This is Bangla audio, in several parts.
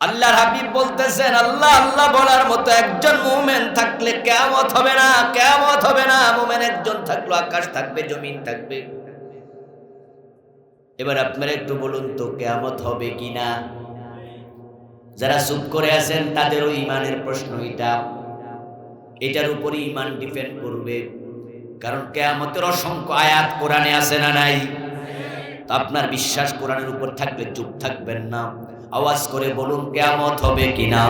আল্লাহর হাবিব বলতেছেন, আল্লাহ আল্লাহ বলার মতো একজন মুমিন থাকলে কিয়ামত হবে না, কিয়ামত হবে না। মুমিন একজন থাকলো আকাশ থাকবে, জমিন থাকবে। এবার আপনারা একটু বলুন তো কিয়ামত হবে কিনা? যারা চুপ করে আছেন তাদেরও ইমানের প্রশ্ন এটা। এটার উপরই ইমান ডিপেন্ড করবে। কারণ কিয়ামতের অসংখ্য আয়াত কোরআনে আছে না নাই? তো আপনার বিশ্বাস কোরআনের উপর থাকলে চুপ থাকবেন না, আওয়াজ করে বলুন কিয়ামত হবে কিনা।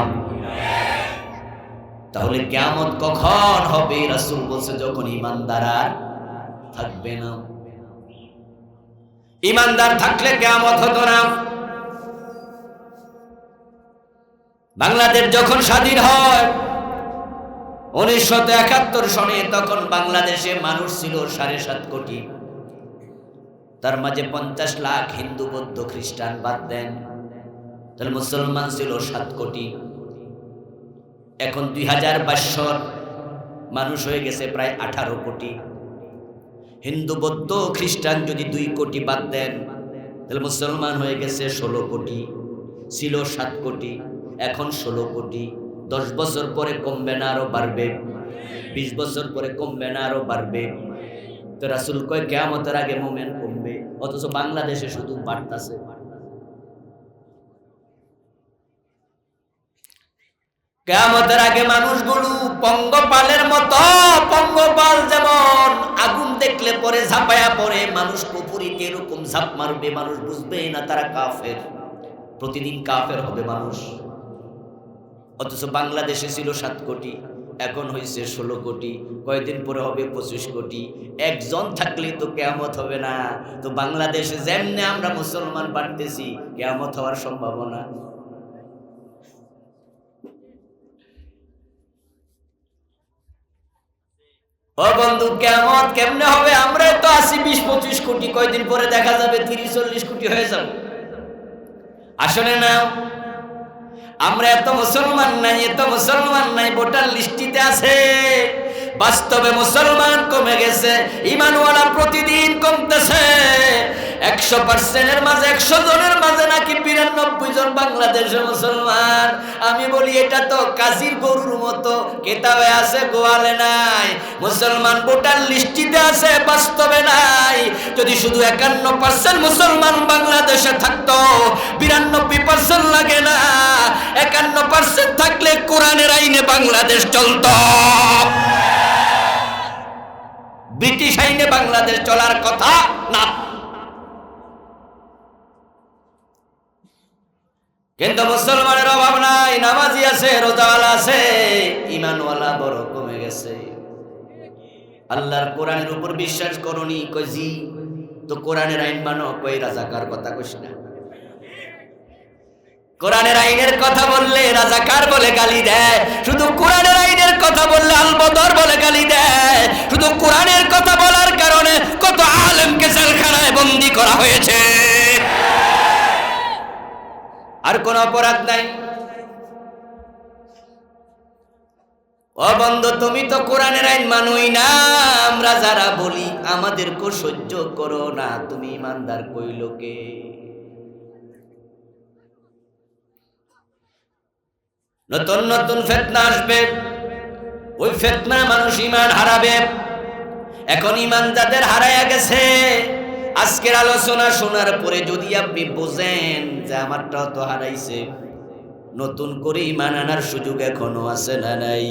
তাহলে কিয়ামত কখন হবে? রাসূল বলছে যখন ঈমানদার আর থাকবে না। ঈমানদার থাকলে কিয়ামত হতো না। বাংলাদেশ যখন স্বাধীন হয় 1971 সনে, তখন বাংলাদেশে মানুষ ছিল 7.5 কোটি। তার মাঝে 50 লাখ হিন্দু, বৌদ্ধ, খ্রিস্টান বাদ দেন, তাহলে মুসলমান ছিল 7 কোটি। এখন 2022 মানুষ হয়ে গেছে প্রায় 18 কোটি। হিন্দু, বৌদ্ধ, খ্রিস্টান যদি 2 কোটি বাদ দেন, তাহলে মুসলমান হয়ে গেছে 16 কোটি। ছিল 7 কোটি, এখন 16 কোটি। 10 বছর পরে কমবে না আরো বাড়বে? 20 বছর পরে কমবে না আরো বাড়বে? তো রাসূল কয় কিয়ামতের আগে মুমিন কমবে, অথচ বাংলাদেশে শুধু বাড়তাছে। কিয়ামতের আগে মানুষগুলো পঙ্গপালের মতো, পঙ্গপাল যেমন আগুন দেখলে পরে ঝাঁপায়া পড়ে, মানুষ কুফরিতে এরকম ঝাঁপ মারবে, মানুষ বুঝবে না তারা কাফের। প্রতিদিন কাফের হবে মানুষ। অথচ বাংলাদেশে ছিল 7 কোটি, এখন হয়েছে 16 কোটি, কয়েকদিন পরে হবে 25 কোটি। একজন থাকলেই তো কিয়ামত হবে না। তো বাংলাদেশে যেমনে আমরা মুসলমান বাড়তেছি, কিয়ামত হওয়ার সম্ভাবনা। ও বন্ধু, কিয়ামত কেমনে হবে? আমরা তো আছি 20-25 কোটি, কয়েকদিন পরে দেখা যাবে 30-40 কোটি হয়ে যাবে। আসলে না, আমরা এত মুসলমান নাই, এত মুসলমান নাই, ভোটার লিস্টিতে আছে। বাস্তবে মুসলমান কমে গেছে, ঈমানওয়ালা প্রতিদিন কমতেছে। 100% এর মাঝে 100 জনের মাঝে নাকি 92 জন বাংলাদেশের মুসলমান। আমি বলি এটা তো কাজীর গরুর মতো, কেতাবে আছে গোয়ালে নাই। মুসলমান ভোটার লিস্টিতে আছে, বাস্তবে নাই। যদি শুধু 51% মুসলমান বাংলাদেশে থাকতো, 92% লাগে না, 51% থাকলে কোরআনের আইনে বাংলাদেশ চলতো। ব্রিটিশ আইনে বাংলাদেশ চলার কথা না। কিন্তু মুসলমানের অভাব নাই, নামাজি আছে, রোজাওয়ালা আছে, ঈমানওয়ালা বড় কমে গেছে। আল্লাহর কোরআনের উপর বিশ্বাস করনি? কই জি। তো কোরআনের আইন মানো? কই রাজাকার কথা কইস না। কোরআনের আইনের কথা বললে রাজাকার বলে গালি দেয়, শুধু কোরআনের আইনের কথা বললে আলবদর বলে গালি দেয়। শুধু কোরআনের কথা বলার কারণে কত আলেমকে জেলখানায় বন্দী করা হয়েছে, আর কোন অপরাধ নাই। ও বন্ধু, তুমি তো কোরআনের আইন মানোই না। আমরা যারা বলি আমাদেরকে সহ্য করো না, তুমি ইমানদার কইল কে? নতুন নতুন ফিতনা আসবে, ওই ফিতনা মানুষ ঈমান হারাবে। এখন ঈমান যাদের হারায়া গেছে, আজকের আলোচনা শোনার পরে যদি আপনি বোঝেন যে আমারটাও তো হারাইছে, নতুন করে ঈমান আনার সুযোগ এখনো আছে না নাই?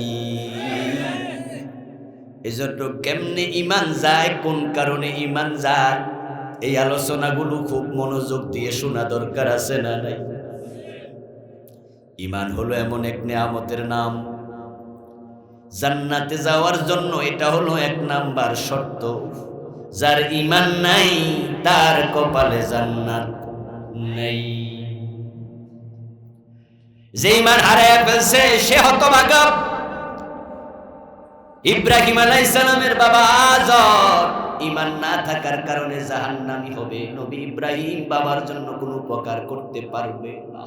এজন্য কেমনে ঈমান যায়, কোন কারণে ঈমান যায়, এই আলোচনাগুলো খুব মনোযোগ দিয়ে শোনা দরকার আছে না নাই? ঈমান হলো এমন এক নিয়ামতের নাম, জান্নাতে যাওয়ার জন্য এটা হলো 1 নাম্বার শর্ত। যার ঈমান নাই তার কপালে জান্নাত নেই। যে ঈমান হারায় ফেলছে সে হতভাগা। ইব্রাহিম আলাইহিস সালামের বাবা আযর ঈমান না থাকার কারণে জাহান্নামী হবে। নবী ইব্রাহিম বাবার জন্য কোনো উপকার করতে পারবে না।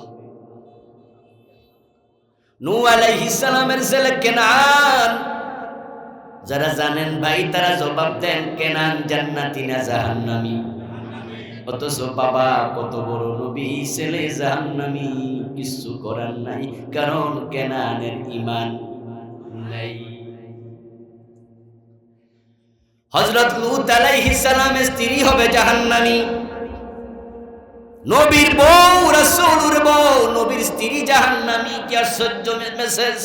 নূহ আলাইহিস সালামের ছেলে কেনান, যারা জানেন ভাই তারা জবাব দেন কেনান জান্নাতি না জাহান্নামী। অথচ বাবা কত বড় নবী, ছেলে জাহান্নামী, কিছু করার নাই, কারণ কেনানের ঈমান নাই। হযরত লূত আলাইহিস সালামের স্ত্রী হবে জাহান্নামী, নবীর বউ, রাসূলের বউ, নবীর স্ত্রী জাহান্নামী। কি আশ্চর্য মেসেজ!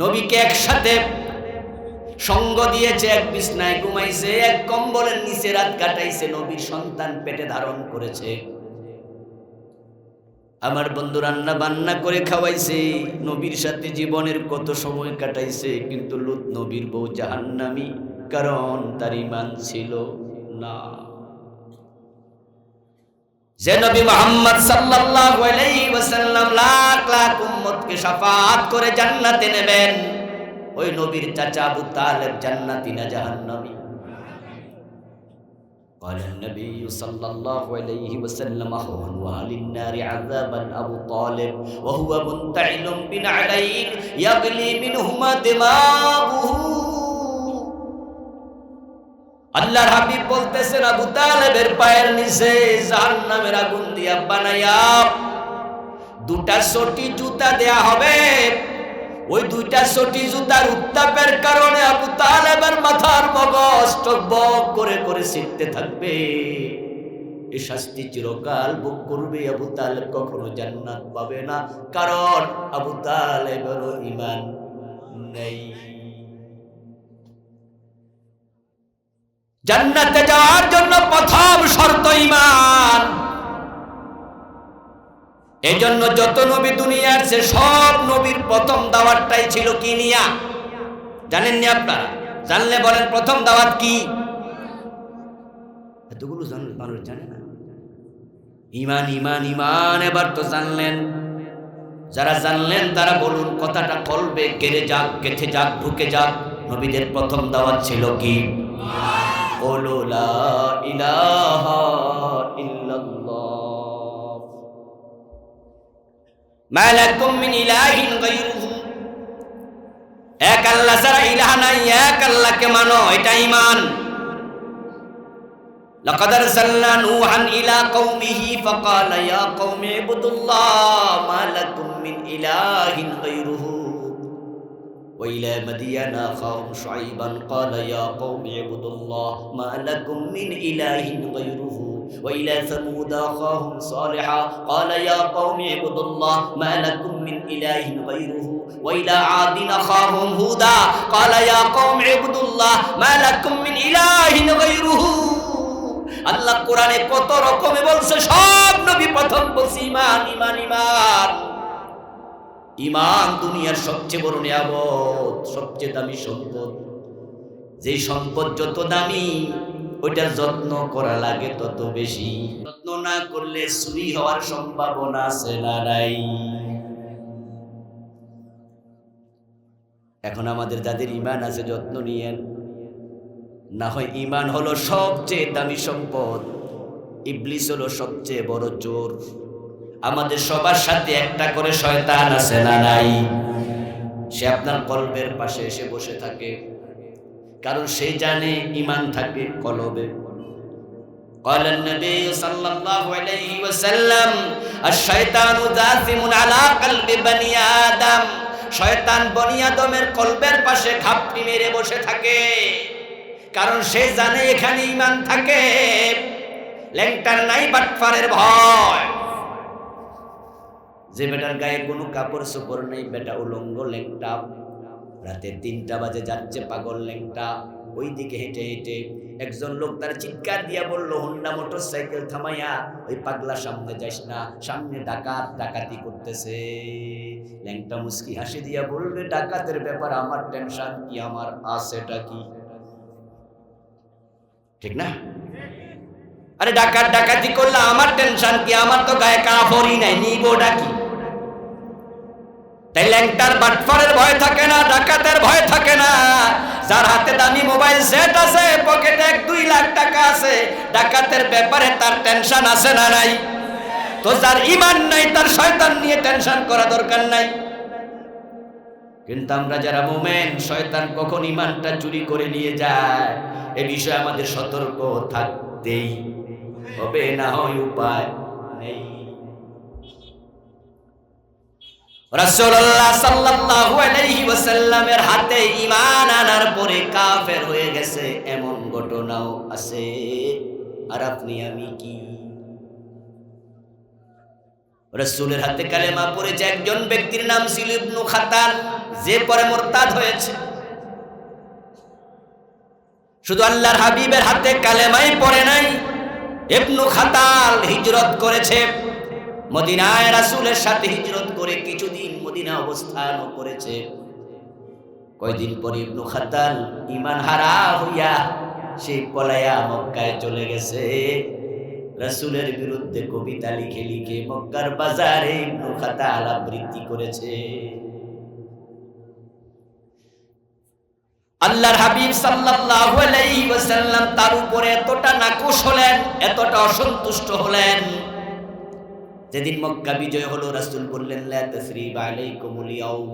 নবীকে একসাথে সঙ্গ দিয়েছে, এক বিছনায় ঘুমাইছে, এক কম্বলের নিচে রাত কাটাইছে, নবীর সন্তান পেটে ধারণ করেছে। আমার বন্ধু রান্না বান্না করে খাওয়াইছে, নবীর সাথে জীবনের কত সময় কাটাইছে, কিন্তু লূত নবীর বউ জাহান্নামী, কারণ তার ঈমান ছিল না। যে নবী মুহাম্মদ সাল্লাল্লাহু আলাইহি ওয়াসাল্লাম লাখ লাখ উম্মতকে শাফাআত করে জান্নাতে নেবেন, ওই নবীর চাচা আবু তালেব জান্নাতি না জাহান্নামী? قال النبي صلى الله عليه وسلم أهون أهل النار عذابا أبو طالب وهو منتعل بنعلين يغلي منهما دماغه। আল্লাহর হাবিব বলতেছেন, আবু তালেবের পায়ের নিচে জাহান্নামের আগুন দিয়া বানায়া দুটা চটি জুতা দেয়া হবে। ওই দুইটা চটি জুতার উত্তাপের কারণে আবু তালেবের মাথার মগজ টকবক করে করে ছিটতে থাকবে। এই শাস্তি চিরকাল ভোগ করবে। আবু তালেব কখনো জান্নাত পাবে না, কারণ আবু তালেবের ঈমান নেই। জান্নাতে যাওয়ার জন্য প্রথম শর্ত ঈমান। এই জন্য যত নবী দুনিয়ার সে সব নবীর প্রথম দাওয়াতটাই ছিল কি নিয়া? জানেননি আপনারা? জানলে বলেন প্রথম দাওয়াত কি? এতগুলো মানুষ জানে না। ঈমান ঈমান ঈমান, এবার তো জানলেন। যারা জানলেন তারা বলুন, কথাটা কলবে গেড়ে যাক, গেঁথে যাক, ঢুকে যাক। নবীদের প্রথম দাওয়াত ছিল কি? বলো লা ইলাহা ইল্লাল্লাহ মা লাকুম মিন ইলাহিন গায়রুহু। এক আল্লাহ ছাড়া ইলাহ নাই, এক আল্লাহকে মানো, এটা ঈমান। লাকাদ আরসালনা নূহান ইলা কওমিহি ফাকালা ইয়া কওমি ইবুদুল্লাহ মা লাকুম মিন ইলাহিন গায়রুহু ওয়া ইলা মাদিয়ানা আখাহুম শুআইবান ক্বালা ইয়া কওমি ইবুদুল্লাহ মা লাকুম মিন ইলাহিন গায়রুহু ওয়া ইলা সামুদ আখাহুম সালিহা ক্বালা ইয়া কওমি ইবুদুল্লাহ মা লাকুম মিন ইলাহিন গায়রুহু ওয়া ইলা আদিন আখাহুম হুদা ক্বালা ইয়া কওমি ইবুদুল্লাহ মা লাকুম মিন ইলাহিন গায়রুহু। আল্লাহ কোরআনে কত রকমে বলছে, সব নবী প্রথম বলছে ঈমান ঈমান ঈমান। ঈমান দুনিয়ার সবচেয়ে বড় নিয়ামত, সবচেয়ে দামি সম্পদ। যে সম্পদ যত দামি, ওইটার যত্ন করা লাগে তত বেশি। যত্ন না করলে চুরি হওয়ার সম্ভাবনা আছে না নাই? এখন আমাদের যাদের ঈমান আছে যত্ন নিয়েন, না হয় ঈমান হলো সবচেয়ে দামি সম্পদ, ইবলিস হলো সবচেয়ে বড় চোর। আমাদের সবার সাথে একটা করে শয়তান আছে না নাই? সে আপনার কলবের পাশে এসে বসে থাকে, কারণ সে জানে ঈমান থাকে কলবে। قال النبي صلى الله عليه وسلم الشيطان جاثم على قلب بني آدم। শয়তান বনি আদমের কলবের পাশে ঘাপটি মেরে বসে থাকে, কারণ সে জানে এখানে ঈমান থাকে। ল্যাংটার নাই, বাটফারের ভয়। যে বেটার গায়ে কোনো কাপড় চোপড় নেই, বেটা উলঙ্গ ল্যাংটা, রাতে 3টা বাজে যাচ্ছে পাগল ল্যাংটা, ওই দিকে হেঁটে হেঁটে একজন লোক তার চিৎকার দিয়া বলল, হোন্ডা মোটর সাইকেল থামাইয়া ওই পাগলা সামনে যাস না, সামনে ডাকাত ডাকাতি করতেছে। ল্যাংটা মুস্কি হাসি দিয়া বলবে, ডাকাতের ব্যাপার আমার টেনশন কি, আমার আছেটা কি? ঠিক না? আরে ডাকাত ডাকাতি করলে আমার টেনশন কি, আমার তো গায়ে কাপড়ই নাই, নিবোটা কি? তাই ল্যাংটার বাটফারের ভয় থাকে না, ডাকাতের ভয় থাকে না। যার হাতে দামি মোবাইল সেট আছে, পকেটে 1-2 লাখ টাকা আছে, ডাকাতের ব্যাপারে তার টেনশন আছে না নাই? তো যার ঈমান নাই, তার শয়তান নিয়ে টেনশন করা দরকার নাই। কিন্তু আমরা যারা মুমিন, শয়তান কখন ঈমানটা চুরি করে নিয়ে যায়, এ বিষয়ে আমাদের সতর্ক থাকতেই হবে, না হয় উপায় নেই। রাসূলুল্লাহ সাল্লাল্লাহু আলাইহি ওয়াসাল্লামের হাতে ঈমান আনার পরে কাফের হয়ে গেছে এমন ঘটনাও আছে। আর আপনি আমি কি? রাসূলের হাতে কালেমা পড়েছে একজন ব্যক্তির নাম ছিল ইবনু খাতাল, যে পরে মুরতাদ হয়েছে। শুধু আল্লাহর হাবিবের হাতে কালেমাই পড়ে নাই, ইবনু খাতাল হিজরত করেছে মদিনায়, রাসূলের সাথে হিজরত করে কিছুদিন মদিনা অবস্থানও করেছে। কয়দিন পরে ইবনু খাতাল ঈমান হারা হইয়া সে পলায়া মক্কায় চলে গেছে। রাসূলের বিরুদ্ধে কবিতা লিখে লিখে মক্কার বাজারে ইবনু খাতাল আবৃত্তি করেছে। আল্লাহর হাবিব সাল্লাল্লাহু আলাইহি ওয়াসাল্লাম তার উপরে এতটা নাখোশ হলেন, এতটা অসন্তুষ্ট হলেন, যেদিন মক্কা বিজয় হলো রাসূল বললেন, লা তাসরিবা আলাইকুমুল ইয়াউম,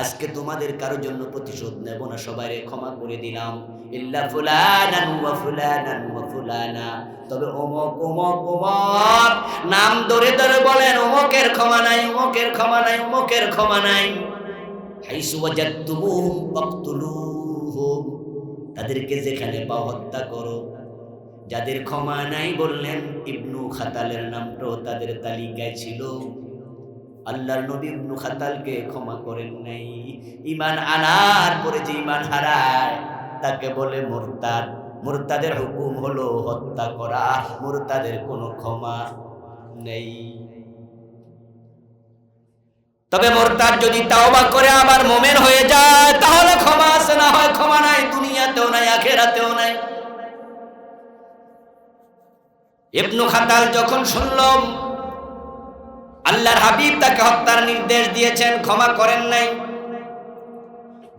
আজকে তোমাদের কারোর জন্য প্রতিশোধ নেব না, সবাইকে ক্ষমা করে দিলাম। ইল্লা ফুলানান ওয়া ফুলানান ওয়া ফুলানা, তবে অমুক অমুক অমুক নাম ধরে ধরে বলেন, অমুকের ক্ষমা নাই, অমুকের ক্ষমা নাই, অমুকের ক্ষমা নাই। হাইসু ওয়াজাদতুমুহুম ফাকতুলুহুম, তাদেরকে যেখানে পাও হত্যা করো। যাদের ক্ষমা নাই বললেন, ইবনু খাতালের নামটাও তাদের তালিকায় ছিল। আল্লাহর নবী ইবনু খাতালকে ক্ষমা করেন নাই। ঈমান আনার পরে যে ঈমান হারায় তাকে বলে মুরতাদ। মুরতাদের হুকুম হলো হত্যা করা, মুরতাদের কোনো ক্ষমা নেই। তবে মুরতাদ যদি তাওবা করে আবার মুমিন হয়ে যায় তাহলে ক্ষমা আছে, না হয় ক্ষমা নাই, দুনিয়াতেও নাই আখিরাতেও নাই। ইবনু খাতাল যখন শুনল আল্লাহর হাবিব তাকে হত্যার নির্দেশ দিয়েছেন, ক্ষমা করেন নাই,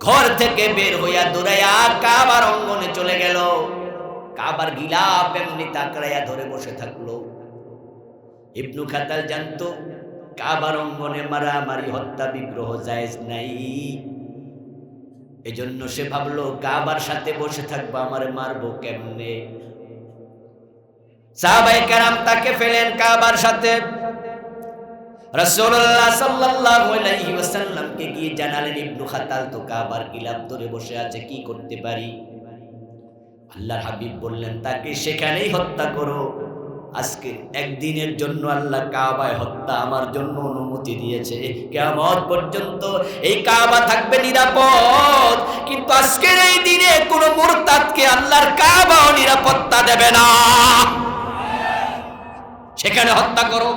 ঘর থেকে বের হইয়া দৌড়াইয়া কাবার অঙ্গনে চলে গেল। কাবার গিলাফ এমনি তাকড়াইয়া ধরে বসে থাকলো। ইবনু খাতাল জানতো কাবার অঙ্গনে মারামারি হত্যা বিগ্রহ জায়েজ নাই, এজন্য সে ভাবলো কাবার সাথে বসে থাকবো, আমারে মারবো কেমনে। সাহাবায়ে কেরাম তাকে ফেলেন কাবার সাথে। রাসূলুল্লাহ সাল্লাল্লাহু আলাইহি ওয়াসাল্লামকে গিয়ে জানালেন, ইবনু খাতাল তো কাবার গিলাফ ধরে বসে আছে, কি করতে পারি? আল্লাহর হাবিব বললেন, তাকে সেখানেই হত্যা করো। আজকে একদিনের জন্য আল্লাহ কাবায় হত্যা আমার জন্য অনুমতি দিয়েছে, কিয়ামত পর্যন্ত এই কাবা থাকবে নিরাপদ। কিন্তু আজকের এই দিনে কোন মুরতাদকে আল্লাহর কাবাও নিরাপত্তা দেবে না, সেখানে হত্যা করো।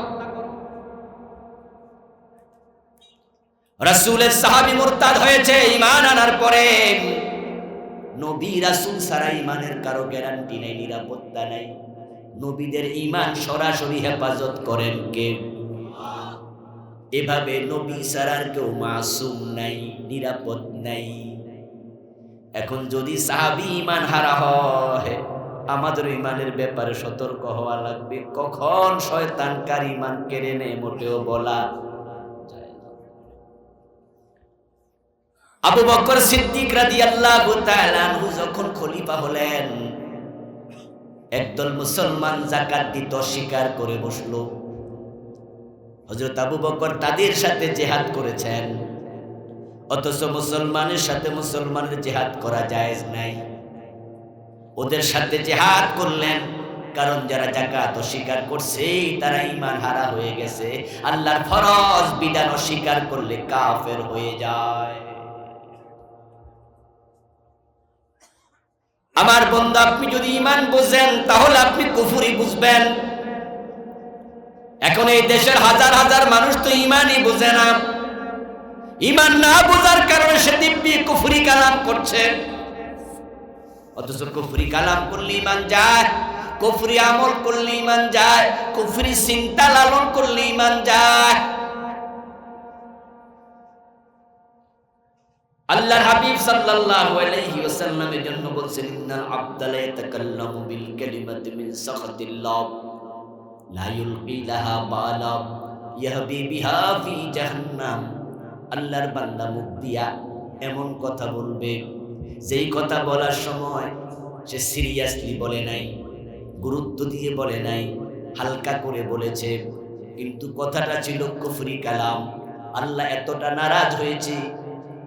রাসূলের সাহাবী মুরতাদ হয়েছে ঈমান আনার পরে। নবী রাসূল ছাড়া ঈমানের কারো গ্যারান্টি নাই, নিরাপত্তা নাই। নবীদের ঈমান সরাসরি হেফাজত করেন কে? এভাবে নবী ছাড়ার কেউ মাসুম নাই, নিরাপদ নাই। এখন যদি সাহাবী ঈমান হারা হয়, আমাদের ঈমানের ব্যাপারে সতর্ক হওয়া লাগবে। কখন শয়তান কার ঈমান কেড়ে নেয় মোটেও বলা যায় না। আবু বকর সিদ্দিক রাদিয়াল্লাহু তাআলা আনহু যখন খলিফা হলেন, একদল মুসলমান যাকাত দিতে অস্বীকার করে বসলো। হযরত আবু বকর তাদের সাথে জিহাদ করেছেন, অথচ মুসলমানের সাথে মুসলমানের জিহাদ করা জায়েজ নাই। ওদের সাথে জিহাদ করলেন, কারণ যারা যাকাত অস্বীকার করছে তারা ঈমান হারা হয়ে গেছে। আল্লাহর ফরজ বিধান অস্বীকার করলে কাফের হয়ে যায়। আমার বন্ধু, আপনি যদি ঈমান বুঝেন তাহলে আপনি কুফরি বুঝবেন। এখন এই দেশের হাজার হাজার মানুষ তো ঈমানই বুঝে না। ঈমান না বোঝার কারণে সে দিব্যি কুফরি কালাম করছে। অথচ কুফরি কালাম করলে ঈমান যায়, কুফরি আমল করলে ঈমান যায়, কুফরি চিন্তা লালন করলে ঈমান যায়। আল্লাহর হাবিব সাল্লাল্লাহু আলাইহি ওয়াসাল্লামের জন্য বলছেন, ইন্নাল আবদা লা ইয়াতাকাল্লামু বিল কালিমাতি মিন সাখাতিল্লাহ লা ইউলকি লাহা বালা ইয়াহবি বিহা ফি জাহান্নাম। আল্লাহর বান্দা মুখ দিয়া এমন কথা বলবে, যেই কথা বলার সময় সে সিরিয়াসলি বলে নাই, গুরুত্ব দিয়ে বলে নাই, হালকা করে বলেছে, কিন্তু কথাটা ছিল কুফরি কালাম। আল্লাহ এতটা নারাজ হয়েছে,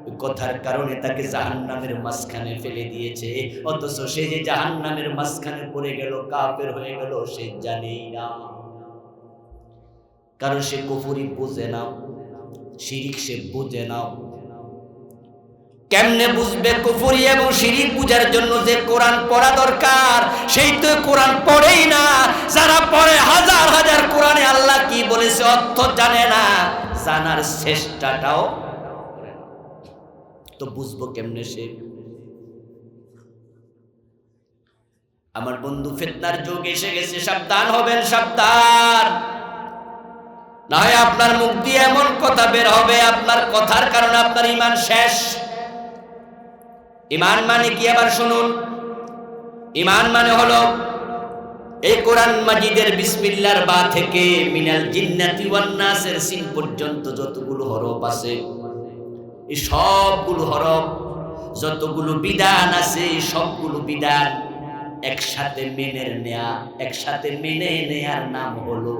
ওই কথার কারণে তাকে জাহান্নামের মাঝখানে ফেলে দিয়েছে। অথচ সে যে জাহান্নামের মাঝখানে পড়ে গেল, কাফের হয়ে গেল, সে জানেই না। কারণ সে কুফরি বুঝে না, শিরিক সে বুঝে না। কেমনে বুঝবে কুফরি এবং শিরিক বুঝার জন্য যে কোরআন পড়া দরকার, সেই তো কোরআন পড়েই না। যারা পড়ে হাজার হাজার কোরআনে আল্লাহ কি বলেছে অর্থ জানে না, জানার চেষ্টাটাও তো বুঝবো কেমনে সে? আমার বন্ধু, ফিতনার যুগ এসে গেছে, সাবধান হবেন, সাবধান। না হয় আপনার মুখ দিয়ে এমন কথা বের হবে, আপনার কথার কারণে আপনার ঈমান শেষ। ঈমান মানে কি আবার শুনুন। ঈমান মানে হলো এই কোরআন মাজিদের বিসমিল্লাহর বা থেকে মিনাল জিন্নাতি ওয়ান নাসের সিন পর্যন্ত যতগুলো হরফ আছে, এই সবগুলো হরফ, যতগুলো বিধান আছে, সবগুলো বিধান একসাথে মেনে নেয়া, একসাথে মেনে নেয়ার নাম হলো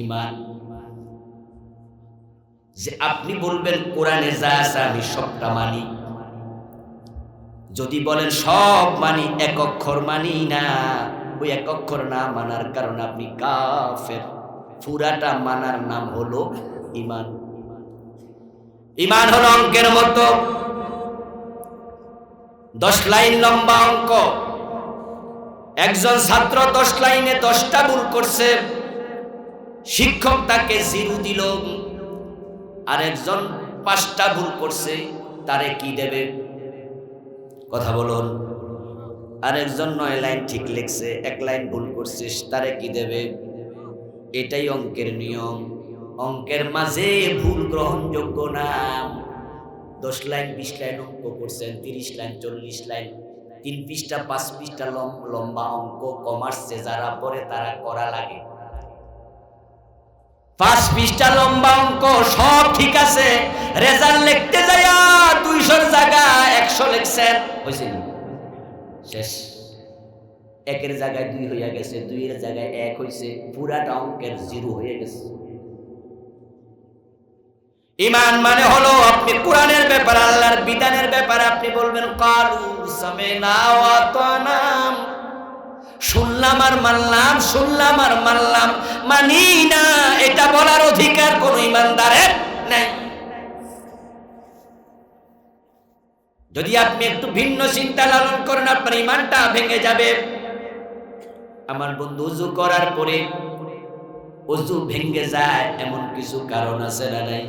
ঈমান। যে আপনি বলবেন কোরআনে যা আছে আমি সবটা মানি, যদি বলেন সব মানি, এক অক্ষর মানি না, ওই এক অক্ষর না মানার কারণে আপনি কাফের। পুরাটা মানার নাম হলো ঈমান। ঈমান হলো অঙ্কের মতো, 10 লাইন লম্বা অঙ্ক। একজন ছাত্র 10 লাইনে 10টা ভুল করছে, শিক্ষক তাকে 0 দিল। আর একজন 5টা ভুল করছে, তারে কি দেবে? কথা বলুন। আর একজন 9 লাইন ঠিক লিখছে, 1 লাইন ভুল করছে, তারে কি দেবে? এটাই অঙ্কের নিয়ম। অঙ্কের মাঝে ভুল গ্রহণযোগ্য না। 10 লাইন 20 লাইন অঙ্ক করছেন, 30 লাইন 40 লাইন, 3 পৃষ্ঠা 5 পৃষ্ঠা লম্বা অঙ্ক, কমার্সে যারা পড়ে তারা করা লাগে। 5 পৃষ্ঠা লম্বা অঙ্ক সব ঠিক আছে, রেজাল্ট লিখতে যায় 200 জায়গায় 100 লিখছেন, হইছে না? শেষ। 1 এর জায়গায় 2 হইয়া গেছে, 2 এর জায়গায় 1 হইছে, পুরাটা অঙ্কের 0 হয়ে গেছে। ঈমান মানে হলো আপনি কোরআনের ব্যাপারে, আল্লাহর বিধানের ব্যাপারে আপনি বলবেন কালু সামিনা ওয়া আতানা, শুনলাম আর মানলাম, শুনলাম আর মানলাম, মানি না, এটা বলার অধিকার কোন ঈমানদারের নাই। যদি আপনি একটু ভিন্ন চিন্তা লালন করেন, আপনার ঈমানটা ভেঙে যাবে। আমার বন্ধু, ওযু করার পরে ওযু ভেঙে যায় এমন কিছু কারণ আছে না নাই?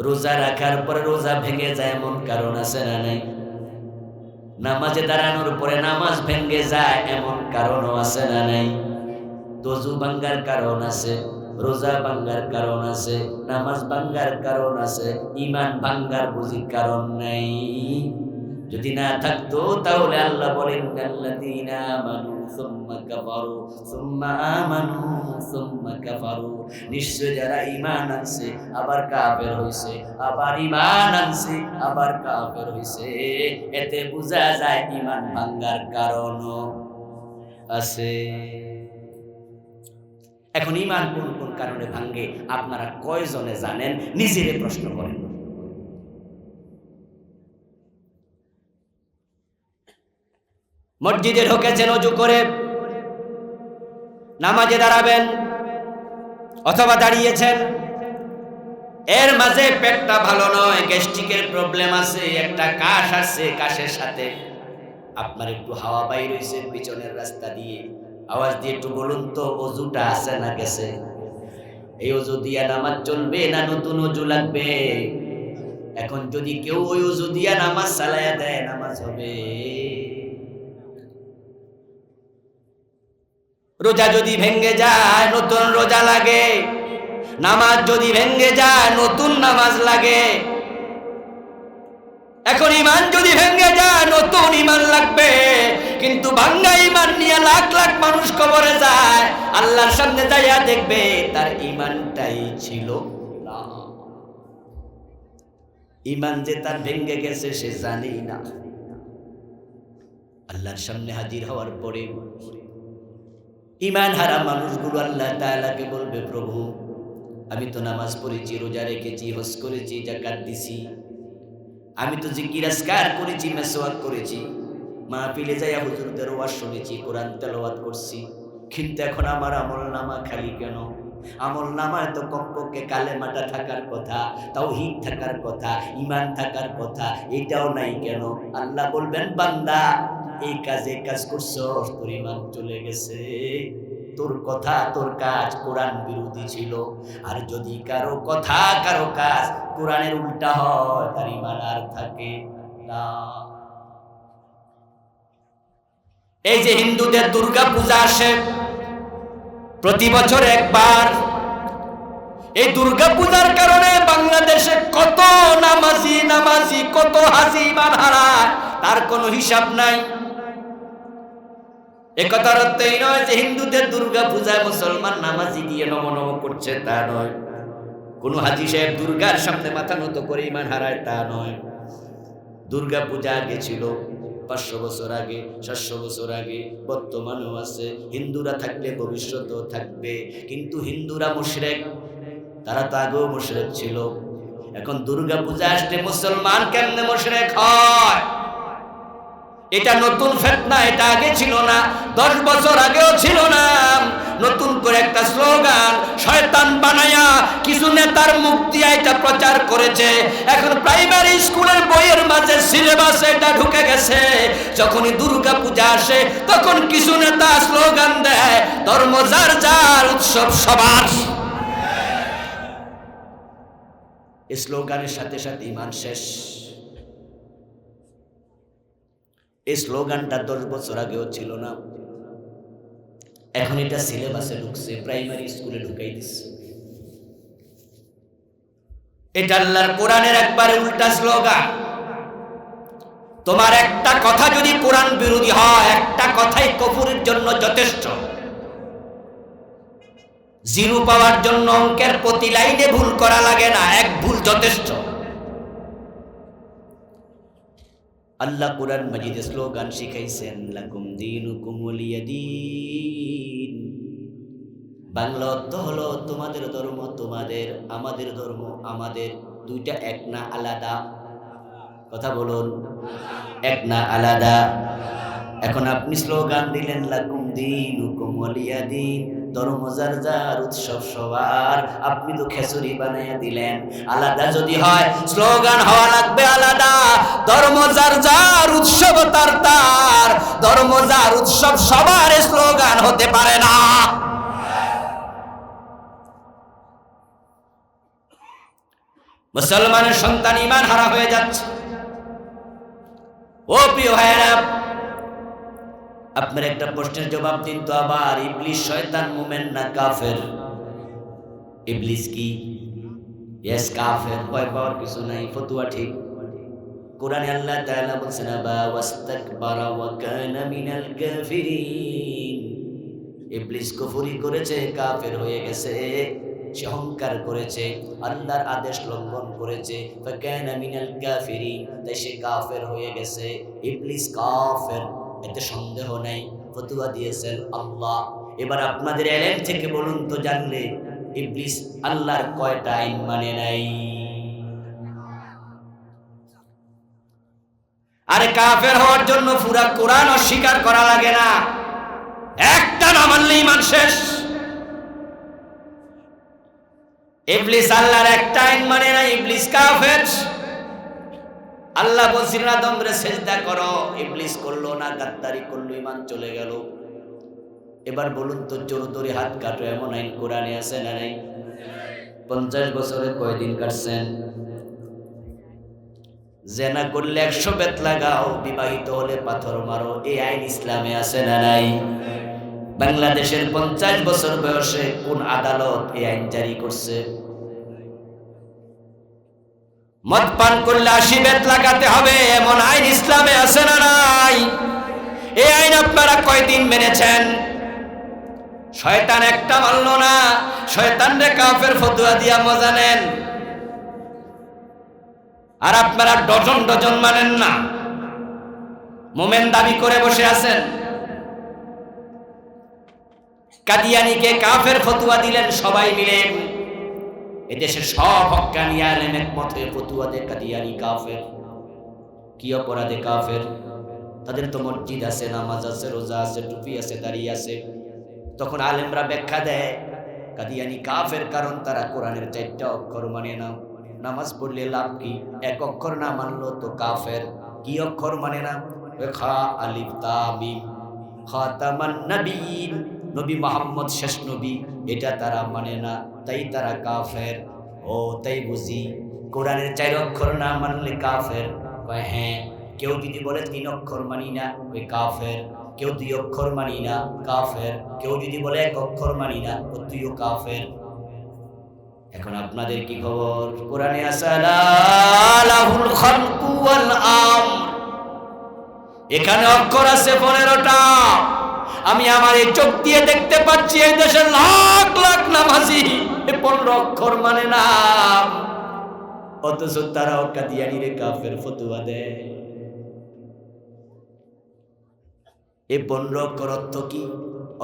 রোজা রাখার পরে রোজা ভেঙে যায় এমন কারণ আছে না নাই? নামাজে দাঁড়ানোর পরে নামাজ ভেঙে যায় এমন কারণও আছে না নাই? ওযু ভাঙার কারণ আছে, রোজা ভাঙার কারণ আছে, নামাজ ভাঙার কারণ আছে, ঈমান ভাঙার বুঝি কারণ নাই? যদি না থাকতো তাহলে আল্লাহ বলেন আল্লাযীনা আমানু সুম্মা কাফারু সুম্মা আমানু সুম্মা কাফারু, নিশ্চয় যারা ঈমান আনছে আবার কাফের হইছে, আবার ঈমান আনছে আবার কাফের হইছে, এতে বোঝা যায় ঈমান ভাঙার কারণও আছে। এখন ঈমান কোন কোন কারণে ভাঙে আপনারা কয়জনে জানেন? নিজেরে প্রশ্ন করেন। মসজিদে ঢুকেছেন, ওযু করে নামাজে দাঁড়াবেন অথবা দাঁড়িয়েছেন, এর মাঝে পেটটা ভালো নয়, গ্যাস্ট্রিকের প্রবলেম আছে, একটা কাশ আসছে, কাশের সাথে আপনার একটু হাওয়া বাইর হইছে পিছনের রাস্তা দিয়ে, আওয়াজ দিয়ে একটু বলুন তো ওযুটা আছে না গেছে? এই ওযু দিয়া নামাজ চলবে না নতুন ওযু লাগবে? এখন যদি কেউ ওই ওযু দিয়া নামাজ চালায়া দেয়, নামাজ হবে? রোজা যদি ভেঙে যায় নতুন রোজা লাগে, নামাজ যদি ভেঙে যায় নতুন নামাজ লাগে। এখন ঈমান যদি ভেঙে যায় নতুন ঈমান লাগবে। কিন্তু ভাঙ্গা ঈমান নিয়ে লাখ লাখ মানুষ কবরে যায়, আল্লাহর সামনে যাইয়া দেখবে তার ঈমানটাই ছিল না। ঈমান যে তার ভেঙে গেছে সে জানেই না। আল্লাহর সামনে হাজির হওয়ার পরে ঈমান হারা মানুষগুলো আল্লাহ তাআলাকে বলবে, প্রভু আমি তো নামাজ পড়েছি, রোজা রেখেছি, হজ করেছি, যাকাত দিছি, আমি তো জিকির আজকার করেছি, মেসওয়াক করেছি, মাহফিলে যাইয়া হুজুরদের ওয়াজ শুনেছি, কোরআন তেলাওয়াত করছি, কিন্তু এখন আমার আমলনামা খালি কেন? আমলনামায় তো কমপক্ষে কালেমাটা থাকার কথা, তাওহীদ থাকার কথা, ঈমান থাকার কথা, এটাও নাই কেন? আল্লাহ বলবেন, বান্দা এই কাজ করছস, তোর ঈমান চলে গেছে। তোর কথা তোর কাজ কোরআন বিরোধী ছিল, আর যদি কারো কথা কারো কাজ কোরআনের উল্টা হয়, তার ঈমান আর থাকে না। এই যে হিন্দুদের দুর্গা পূজা আসে প্রতি বছর একবার, এই দুর্গা পূজার কারণে বাংলাদেশে কত নামাজি কত হাজি ঈমান হারায়, তার কোনো হিসাব নাই। একথার অর্থ এই নয় যে হিন্দুদের দুর্গা পূজায় মুসলমান নামাজি দিয়ে নম নম করছে, তা নয়। কোন হাজি সাহেব দুর্গার সামনে মাথা নত করে ঈমান হারায়, তা নয়। দুর্গা পূজা আগে ছিল 500 বছর আগে, 700 বছর আগে, বর্তমানেও আছে। হিন্দুরা থাকলে ভবিষ্যতেও থাকবে, কিন্তু হিন্দুরা মুশরিক, তারা তো আগেও মুশরিক ছিল। এখন দুর্গা পূজা আসলে মুসলমান কেমনে মুশরিক হয়? এটা নতুন ফিতনা, এটা আগে ছিল না, 10 বছর আগেও ছিল না। নতুন করে একটা স্লোগান শয়তান বানায়া কিছু নেতার মুখ দিয়ে এটা প্রচার করেছে। এখন প্রাইমারি স্কুলের বইয়ের মাঝে সিলেবাসে এটা ঢুকে গেছে। যখনই দুর্গা পূজা আসে তখন কিছু নেতা স্লোগান দেয়, ধর্ম যার যার, উৎসব সবার। এই স্লোগানের সাথে সাথে ঈমান শেষ। এই স্লোগানটা 10 বছর আগেও ছিল না, এখন এটা সিলেবাসে ঢুকছে, প্রাইমারি স্কুলে ঢুকাই দিচ্ছে। এটা আল্লাহর কোরআনের একবারে উল্টা স্লোগান। তোমার একটা কথা যদি কোরআন বিরোধী হয়, একটা কথাই কুফরের জন্য যথেষ্ট। জিরো পাওয়ার জন্য অঙ্কের প্রতি লাইনে ভুল করা লাগে না, এক ভুল যথেষ্ট। আল্লাহ কোরআন মাজিদে স্লোগান শিখাইছেন, লাকুম দীনুকুম ওয়ালিয়া দীন। বাংলা অর্থ হলো তোমাদের ধর্ম তোমাদের, আমাদের ধর্ম আমাদের। দুইটা এক না আলাদা? কথা বলুন, এক না আলাদা? এখন আপনি স্লোগান দিলেন লাকুম দীনুকুম ওয়ালিয়া দীন, ধর্ম যার যার, উৎসব সবার। আপনি তো খেচুড়ি বানাইয়া দিলেন। আলাদা যদি হয় স্লোগান হওয়া লাগবে আলাদা। ধর্ম যার যার, উৎসব তার তার। ধর্ম যার, উৎসব সবার, স্লোগান হতে পারে না। মুসলমানের সন্তান ঈমান হারা হয়ে যাচ্ছে। ও প্রিয় ভাইয়েরা, আপনার একটা প্রশ্নের জবাব দিন তো আবার, ইবলিস শয়তান মুমিন না কাফের? ইবলিস কি? ইয়েস কাফের, ভয় পাওয়ার কিছু নাই, ফতোয়া ঠিক। কোরআনে আল্লাহ তাআলা বলেছেন, আবা ওয়াস্তাকবারা ওয়া কানা মিনাল কাফিরিন। ইবলিস কুফরি করেছে, কাফের হয়ে গেছে, সে অহংকার করেছে, আল্লাহর আদেশ লঙ্ঘন করেছে, ফাকানা মিনাল কাফিরিন, তাই সে কাফের হয়ে গেছে। ইবলিস কাফের, এতে সন্দেহ নাই। ফতোয়া দিয়েছেন আল্লাহ। এবার আপনাদের ইলম থেকে বলুন তো, জানলে ইবলিস আল্লাহর কয়টা আইন মানে নাই? আরে কাফের হওয়ার জন্য পুরা কোরআন অস্বীকার করা লাগে না, একটা না মানলে ঈমান শেষ। ইবলিস আল্লাহর একটা আইন মানে না, ইবলিস কাফের। আল্লাহ বলছেন আদমরে সিজদা করো, ইবলিস করলো না, গাদ্দারি করলো, ঈমান চলে গেল। এবার বলুন তো, চোর ধরে হাত কাটো, এমন আইন কোরআনে আছে না নাই? 50 বছরে কয়দিন কাটছেন? জেনা করলে 100 বেত লাগাও, বিবাহিত হলে পাথর মারো, এই আইন ইসলামে আছে না নাই? বাংলাদেশের 50 বছর বয়সে কোন আদালত এই আইন জারি করছে? মদ পান করলে 80 বেত লাগাতে হবে, এমন আইন ইসলামে আছে না নাই? এই আইন আপনারা কয়দিন মেনেছেন? শয়তান একটা মানল না, শয়তানরে কাফের ফতোয়া দিয়া মজা নেন। আর আপনারা ডজন ডজন মানেন না, মোমেন দাবি করে বসে আছেন। কাদিয়ানীকে কাফের ফতোয়া দিলেন সবাই মিলে। এদেশের সব হক্কানি আলেম একমত হয়ে ফতুয়া দেয় কাদিয়ানি কাফের। কি অপরাধে কাফের? তাদের তো মসজিদ আছে, নামাজ আছে, রোজা আছে, টুপি আছে, দাড়ি আছে। তখন আলেমরা ব্যাখ্যা দেয় কাদিয়ানি কাফের, কারণ তারা কোরআনের 4টা অক্ষর মানে না। নামাজ পড়লে লাভ কি? এক অক্ষর না মানলো তো কাফের। কি অক্ষর মানে না? খা আলিফ তা মিম, খাতামান নবীন, নবী মুহাম্মদ শেষ নবী, এটা তারা মানে না, তাই তারা কাফের। ও তাই বুঝি কোরআনের 4 অক্ষর না মানলে কাফের? কয় হ্যাঁ। কেউ যদি বলে 3 অক্ষর মানি না, ওই কাফের। কেউ 2 অক্ষর মানি না, কাফের। কেউ যদি বলে 1 অক্ষর মানি না, ও তুইও কাফের। এখন আপনাদের কি খবর? কোরআনে আছে লাহুল খালকু ওয়াল আমর, এখানে অক্ষর আছে 15টা। আমি আমার এই চোখ দিয়ে দেখতে পাচ্ছি এই দেশের লাখ লাখ নামাজি 15 অক্ষর মানে না, অথচ তারাও কাদিয়ানিরে কাফের ফতোয়া দেয়। এই 15 অক্ষর অর্থ কি?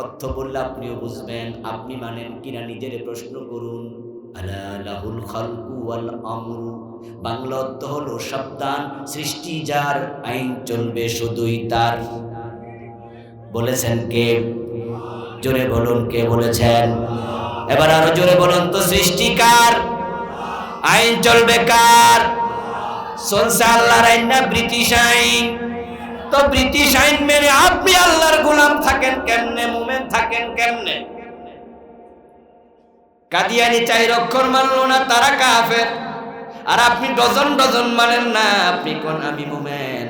অর্থ বললে আপনিও বুঝবেন। আপনি মানেন কিনা নিজের প্রশ্ন করুন। আলা লাহুল খালকু ওয়াল আমরু, বাংলা অর্থ হলো সাবধান, সৃষ্টি যার, আইন চলবে শুধুই তার। বলেছেন কে? জোরে বলুন, কে বলেছেন? এবার আরো জোরে বলুন তো, সৃষ্টি কার? আইন চলবে কার? চলছে আল্লাহর আইন না ব্রিটিশ আইন? তো ব্রিটিশ আইন মেনে আপনি আল্লাহর গোলাম থাকেন কেমনে, মুমিন থাকেন কেমনে? কাদিয়ানি 4 অক্ষর মানলো না, তারা কাফের। আর আপনি ডজন ডজন মানেন না, আপনি কোন আমি মুমিন।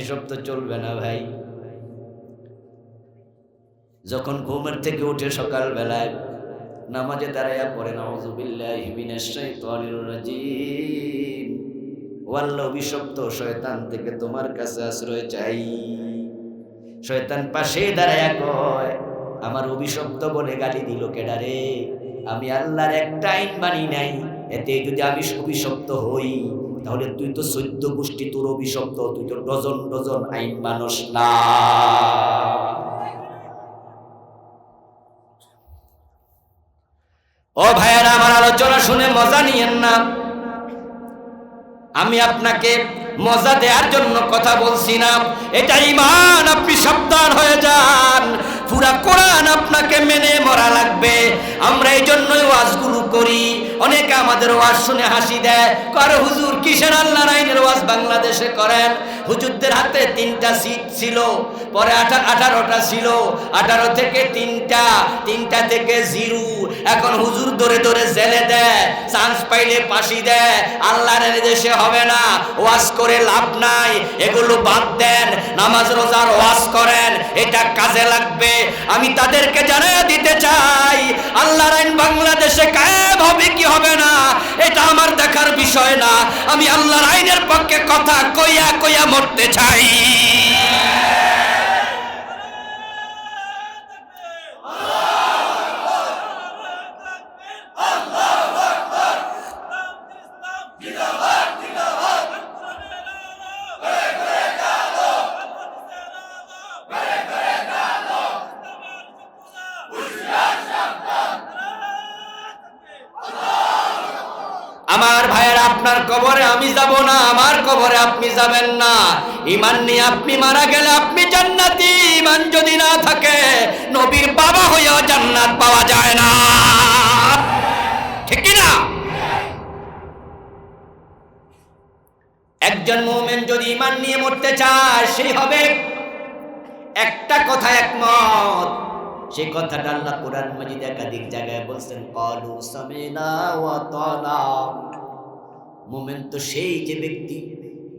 এসব তো চলবে না ভাই। যখন ঘুমের থেকে উঠে সকাল বেলায় নামাজে দাঁড়াইয়া পড়েন আউযু বিল্লাহি মিনাশ শাইতানির রাজিম, ওয়াল্লাহ অভিশপ্ত শয়তান থেকে তোমার কাছে আশ্রয় চাই। শয়তান পাশে দাঁড়াইয়া কয়, আমার অভিশপ্ত বলে গালি দিল কেডারে? আমি আল্লাহর একটা আইন মানি নাই, এতে যদি আমি অভিশপ্ত হই তাহলে তুই তো 14 গোষ্ঠী তোর অভিশপ্ত, তুই তো ডজন ডজন আইন মানস না। ও ভাইয়েরা, আমার আলোচনা শুনে মজা নিয়েন না। আমি আপনাকে মজা দেওয়ার জন্য কথা বলছি না, এটা ঈমান। আপনি সাবধান হয়ে যান, পুরা কোরআন আপনাকে মেনে মরা লাগবে। আমরা এই জন্যই ওয়াজগুলো করি। অনেকে আমাদের ওয়াজ শুনে হাসি দেয়, কারো হুজুর কিসের আল্লাহর আইনের ওয়াজ বাংলাদেশে করেন? হুজুরদের হাতে 3টা সিট ছিল, পরে 18টা ছিল, 18 থেকে 3টা থেকে 0। এখন হুজুর ধরে ধরে জেলে দেয়, চান্স পাইলে ফাঁসি দেয়। আল্লাহর দেশে হবে না, ওয়াজ করে লাভ নাই, এগুলো বাদ দেন, নামাজ রোজার ওয়াজ করেন, এটা কাজে লাগবে। আমি তাদেরকে জানিয়ে দিতে চাই, আল্লাহর আইন বাংলাদেশে কায়েম হবে কি হবে না এটা আমার দেখার বিষয় না। আমি আল্লাহর আইনের পক্ষে কথা কইয়া কইয়া মরতে চাই। আমার ভাইয়েরা, আপনার কবরে আমি যাব না, আমার কবরে আপনি যাবেন না। ঈমান নিয়ে আপনি মারা গেলে আপনি জান্নাতি, ঈমান যদি না থাকে নবীর বাবা হয়েও জান্নাত পাওয়া যায় না, ঠিক কি না? একজন মুমিন যদি ঈমান নিয়ে মরতে চায়, সেই হবে একটা কথা একমত। সেই কথাটা আল্লাহ কোরআন মাজিদে একাধিক জায়গায় বলছেন, ক্বালু সামিনা ওয়া আতানা। মুমিন তো সেই যে ব্যক্তি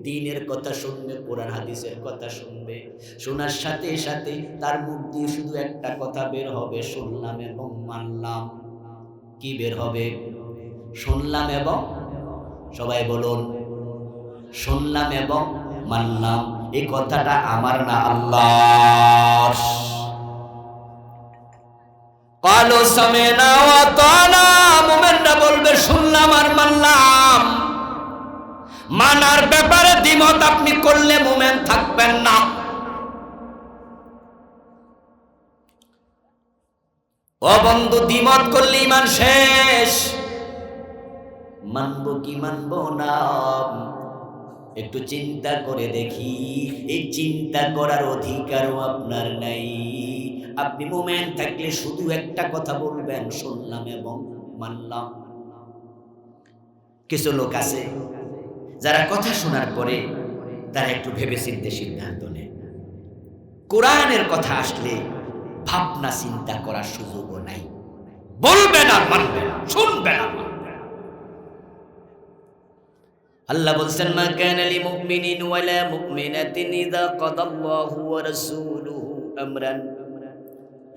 দ্বীনের কথা শুনবে, কোরআন হাদিসের কথা শুনবে, শোনার সাথে সাথে তার মুখ দিয়ে শুধু একটা কথা বের হবে, শুনলাম এবং মানলাম। কি বের হবে? শুনলাম এবং, সবাই বলুন, শুনলাম এবং মানলাম। এই কথাটা আমার না, আল্লাহর। ক্বালু সামিনা ওয়া আতানা, মুমিনরা বলবে শুনলাম আর মানলাম। মানার ব্যাপারে দ্বিমত আপনি করলে মুমিন থাকবেন না। ও বন্ধু, দ্বিমত করলে ঈমান শেষ। মানবো কি মানবো না একটু চিন্তা করে দেখি। এই চিন্তা করার অধিকারও আপনার নাই। আপনি মুমিন থাকলে শুধু একটা কথা বলবেন, শুনলাম এবং মানলাম। কিছু লোক আছে যারা কথা শোনার পরে তারা একটু ভেবে চিন্তে সিদ্ধান্ত নেয়। কোরআনের কথা আসলে ভাবনা চিন্তা করার সুযোগও নাই, বলবে না মানবে না, শুনবে না। আল্লাহ বলছেন, মা কানা লিল মুমিনিন ওয়ালা মুমিনাতিন ইযা কাদাল্লাহু ওয়া রাসূলুহু আমরান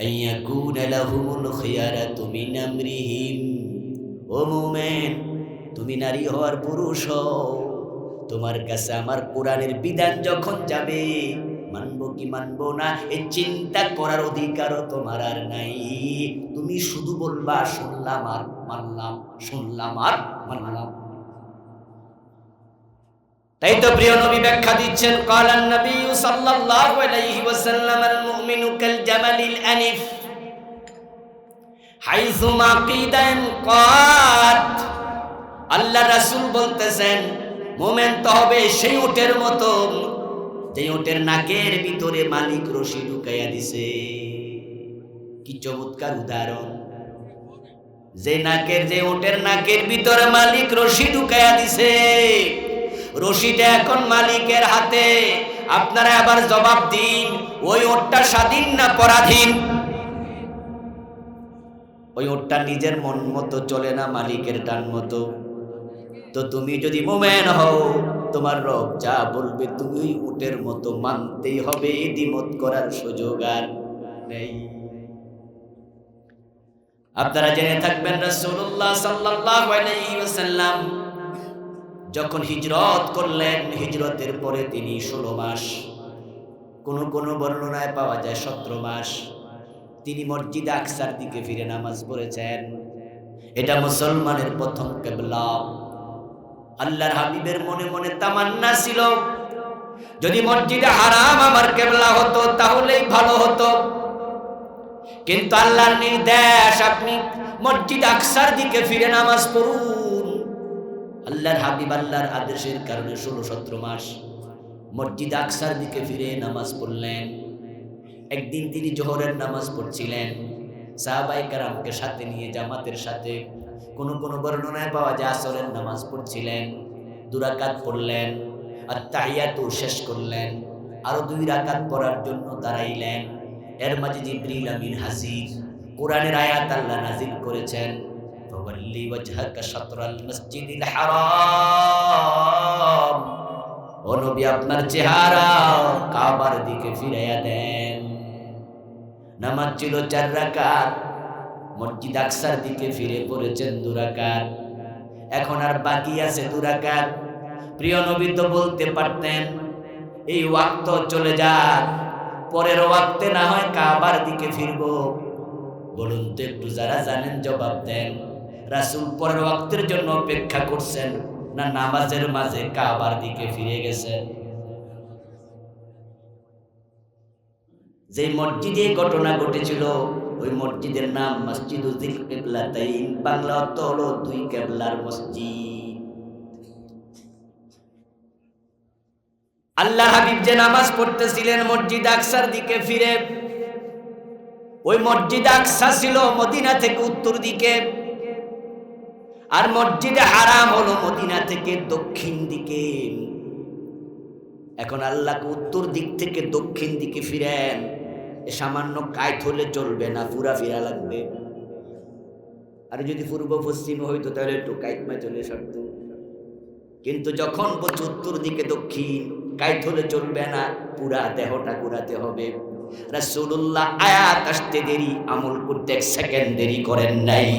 আইয়াকুনা লাহুমুল খিয়ারাতু মিন আমরিহিম। ও মুমিন, তুমি নারী হওয়ার পুরুষ হও, তোমার কাছে আমার কোরআনের বিধান যখন যাবে, মানবো কি মানবো না এই চিন্তা করার অধিকারও তোমার আর নাই। তুমি শুধু বলবা শুনলাম আর মানলাম, শুনলাম আর মানলাম। তাই তো প্রিয় নবী ব্যাখ্যা দিচ্ছেন, ক্বালান নবী সাল্লাল্লাহু আলাইহি ওয়াসাল্লাম, আল মুমিনু কাল জামালিল আনিফ হাইসু মা কিদান কাত। আল্লাহ রাসূল বলতেছেন, মুমিন তো হবে সেই উটের মতো যে উটের নাকের ভিতরে মালিক রশি ঢুকাইয়া দিছে। কি চমৎকার উদাহরণ! যে উটের নাকের ভিতরে মালিক রশি ঢুকাইয়া দিছে, রশিটা এখন মালিকের হাতে। আপনারা আবার জবাব দিন, ওই উটটা স্বাধীন না পরাধীন? ওই উটটা নিজের মন মতো চলে না, মালিকের টান মতো। তো তুমি যদি মুমিন হও, তোমার রব যা বলবে তুমি ওই উটের মতো মানতেই হবে, দ্বিমত করার সুযোগ আর নেই। আপনারা জেনে থাকবেন, রাসূলুল্লাহ সাল্লাল্লাহু আলাইহি ওয়াসাল্লাম যখন হিজরত করলেন, হিজরতের পরে তিনি 16 মাস, কোন বর্ণনায় পাওয়া যায় 17 মাস তিনি মসজিদ আকসার দিকে ফিরে নামাজ পড়েছেন। এটা মুসলমানের প্রথম কিবলা। আল্লাহর হাবিবের মনে মনে তামান্না ছিল, যদি মসজিদে হারাম আমার কিবলা হতো তাহলেই ভালো হতো। কিন্তু আল্লাহর নির্দেশ, আপনি মসজিদ আকসার দিকে ফিরে নামাজ পড়ুন। আল্লাহর হাবিব আল্লাহর আদেশের কারণে 16-17 মাস মসজিদ আকসার দিকে ফিরে নামাজ পড়লেন। একদিন তিনি জোহরের নামাজ পড়ছিলেন, সাহাবায়ে কেরামকে সাথে নিয়ে জামাতের সাথে। কোন বর্ণনায় পাওয়া যায় আসরের নামাজ পড়ছিলেন, 2 রাকাত পড়লেন, আর তাহিয়াতু শেষ করলেন, আরো 2 রাকাত পড়ার জন্য দাঁড়াইলেন। এর মাঝে জিবরিল আমিন হাজির, কোরআনের আয়াত আল্লাহ নাজিল করেছেন, ফাওয়াল্লি ওয়াজহাকা শাতরাল মসজিদিল হারাম। ও নবী, আপনার চেহারা কাবার দিকে ফিরাইয়া দেন। নামাজ ছিল 4 রাকাত, মসজিদ আকসার দিকে ফিরে পড়েছেন 2 রাকাত, এখন আর বাকি আছে 2 রাকাত। প্রিয় নবী তো বলতে পারতেন, এই ওয়াক্ত চলে যাক, পরের ওয়াক্তে না হয় কাবার দিকে ফিরবো। বলুন তো একটু, যারা জানেন জবাব দেন। রাসূল পরের ওয়াক্তের জন্য অপেক্ষা করছেন, না নামাজের মাঝে কাবার দিকে ফিরে গেছেন? যে মসজিদে ঘটনা ঘটেছিল, ওই মসজিদের নাম মসজিদুল কিবলাতাইন, বাংলা অর্থ হলো 2 কিবলার মসজিদ। আল্লাহর হাবিব যে নামাজ পড়তেছিলেন মসজিদ আকসার দিকে ফিরে, ওই মসজিদ আকসা ছিল মদিনা থেকে উত্তর দিকে, আর মসজিদে হারাম হলো মদিনা থেকে দক্ষিণ দিকে। এখন আল্লাহকে উত্তর দিক থেকে দক্ষিণ দিকে ফিরেন, সামান্য কায়ত হলে চলবে না, পুরা ফিরা লাগবে। আর যদি পূর্ব পশ্চিম হইতো তাহলে একটু কায়তমা চলে সারত। কিন্তু যখন বলছে উত্তর দিকে দক্ষিণ, কায়ত হলে চলবে না, পুরা দেহটা ঘুরাতে হবে। রাসূলুল্লাহ আয়াত আসতে দেরি, আমল করতে 1 সেকেন্ড দেরি করেন নাই।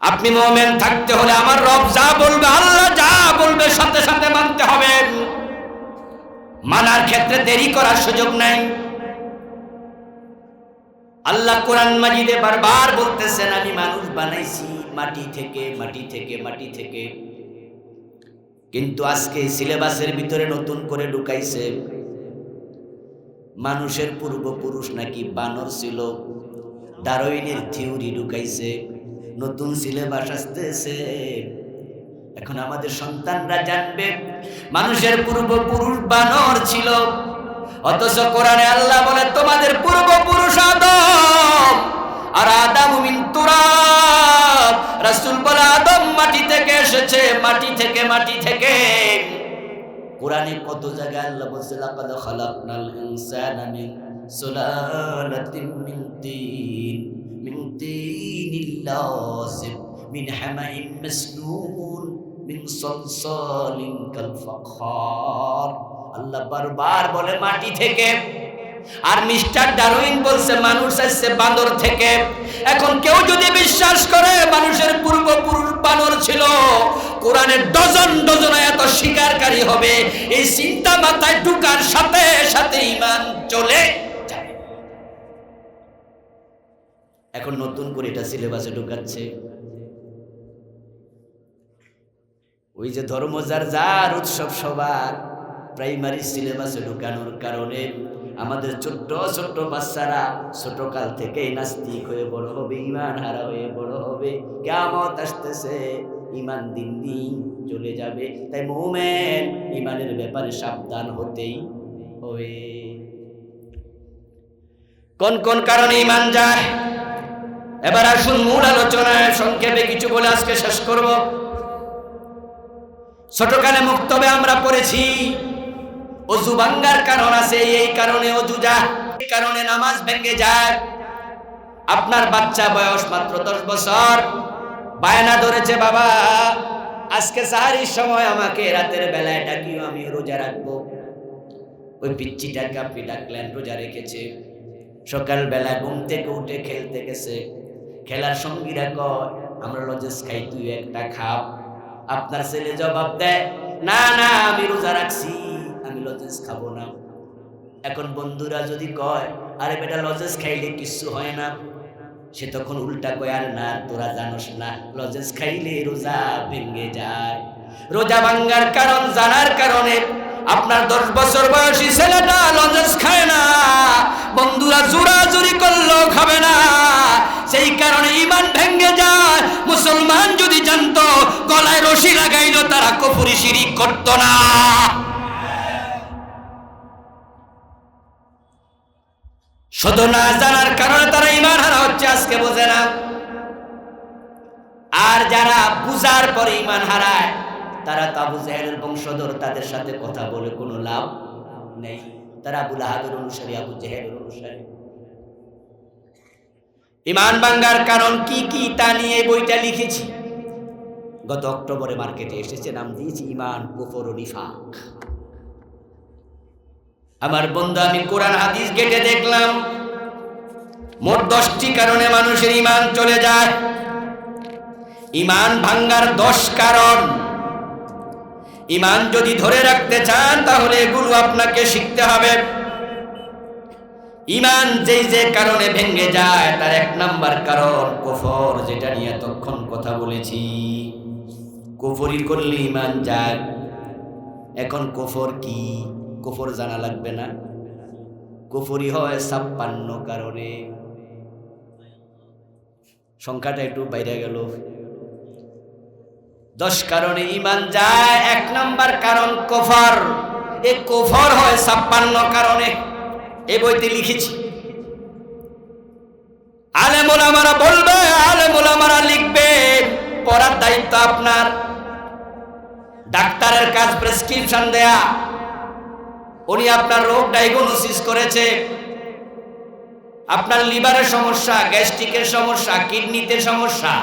আপনি মুমিন থাকতে হলে আমার রব যা বলবে, আল্লাহ যা বলবে সাথে সাথে মানতে হবে। মানার ক্ষেত্রে দেরি করার সুযোগ নাই। আল্লাহ কোরআন মাজিদে বারবার বলতেছেন, আমি মানুষ বানাইছি মাটি থেকে, মাটি থেকে, মাটি থেকে। কিন্তু আজকে সিলেবাসের ভিতরে নতুন করে ঢুকাইছে, মানুষের পূর্বপুরুষ নাকি বানর ছিল। ডারউইনের থিওরি ঢুকাইছে, নতুন সিলেবাস আসতেছে। এখন আমাদের সন্তানরা জানবে মানুষের পূর্বপুরুষ বানর ছিল, অথচ কোরআনে আল্লাহ বলে তোমাদের পূর্বপুরুষ আদম, আর আদম মিন তুরাব, রাসূল বলে আদম মাটি থেকে এসেছে, মাটি থেকে। কোরআনে কত জায়গায় আল্লাহ বলছে লাকাদ খালাকনাল ইনসানা মিন সুলালাতিন মিন তিনিল লাযিব মিন হামাইম মাসনুন মিন সালসালিন কাল ফাখর। আল্লাহ বারবার বলে মাটি থেকে, আর মিস্টার ডারউইন বলছে মানুষ আসছে বানর থেকে। এখন কেউ যদি বিশ্বাস করে মানুষের পূর্বপুরুষ বানর ছিল, কোরআনের ডজন ডজন এত স্বীকারকারী হবে, এই চিন্তা মাথায় ঢুকার সাথে সাথে ঈমান চলে যাবে। এখন নতুন করে এটা সিলেবাসে ঢুকাচ্ছে। ওই যে ধর্ম যার উৎসব সবার প্রাইমারি সিলেবাসে ঢুকানোর কারণে আমাদের ছোট্ট ছোট্ট বাচ্চারা ছোটকাল থেকেই নাস্তিক হয়ে বড় হবে, ঈমান হারা হয়ে বড় হবে। কিয়ামত আসতেছে, ঈমান দিন দিন চলে যাবে। তাই মুমিন ঈমানের ব্যাপারে সাবধান হতেই হবে। কোন কোন কারণে ঈমান যায়? এবার আসুন মূল আলোচনায় সংক্ষেপে কিছু বলে আজকে শেষ করব। ছোটকালে মুক্তবে আমরা পড়েছি অজু ভাঙ্গার কারণ আছে, এই কারণে অজু যায়, এই কারণে নামাজ ভেঙে যায়। আপনার বাচ্চা বয়স মাত্র 10 বছর, বায়না ধরেছে বাবা আজকে সাহারির সময় আমাকে রাতের বেলায় ডাকিও, আমি রোজা রাখবো। ওই পিচ্চিটাকে আপনি ডাকলেন, রোজা রেখেছে। সকাল বেলা ঘুম থেকে উঠে খেলতে গেছে, খেলার সঙ্গীরা কয় আমরা লজেন্স খাই, তুই একটা খাও। আপনার ছেলে জবাব দেয় না না আমি রোজা রাখছি, আমি লজেন্স খাবো না। এখন বন্ধুরা যদি কয় আরে বেটা লজেন্স খাইলে কিছু হয় না, সে তখন উল্টা কয় আর না তোরা জানোস না লজেন্স খাইলে রোজা ভেঙে যায়। রোজা ভাঙ্গার কারণ জানার কারণে আপনার 10 বছর বয়সী ছেলেটা লজেন্স খায় না, বন্ধুরা জোরাজুরি করলেও খাবে না, সেই কারণে ঈমান ভেঙে যায়। মুসলমান যদি জানতো গলায় রশি লাগাইলো তারা কুফরি শিরিক করত না। শুধু না জানার কারণে তারা ঈমান হারা হচ্ছে, আজকে বোঝে না। আর যারা বুঝার পরে ঈমান হারায় তারা আবু জাহেলের বংশধর, তাদের সাথে কথা বলে কোনো লাভ নেই। তারা আবু লাহাবের অনুসারী, আবু জাহেলের অনুসারী। ঈমান ভাঙ্গার কারণ কি কি তা নিয়ে বইটা লিখেছি, গত অক্টোবরে মার্কেটে এসেছে, নাম দিয়েছি ঈমান, কুফর ও নিফাক। আমার বন্ধু আমি কোরআন হাদিস ঘেটে দেখলাম মোট 10টি কারণে মানুষের ঈমান চলে যায়। ঈমান ভাঙ্গার 10 কারণ। ঈমান যদি ধরে রাখতে চান তাহলে এগুলো আপনাকে শিখতে হবে। ঈমান যেই যে কারণে ভেঙে যায় তার 1 নাম্বার কারণ কুফর, যেটা নিয়ে তখন কথা বলেছি। কুফরি করলে ঈমান যায়। এখন কুফর কি? কুফর জানা লাগবে না। কুফরি হয় 56 কারণে। সংখ্যাটা একটু বাইরে গেল। 10 কারণে ঈমান যায়, 1 নাম্বার কারণ কুফর। এই কুফর হয় 56 কারণে। এই বইতে লিখেছি। আলেম ওলামারা বলবে, আলেম ওলামারা লিখবে, পড়ার দায়িত্ব আপনার। ডাক্তারের কাজ প্রেসক্রিপশন দেয়া, উনি আপনার রোগ ডায়াগনোসিস করেছে। আপনার লিভারের সমস্যা, গ্যাস্ট্রিকের সমস্যা, কিডনিতে সমস্যা,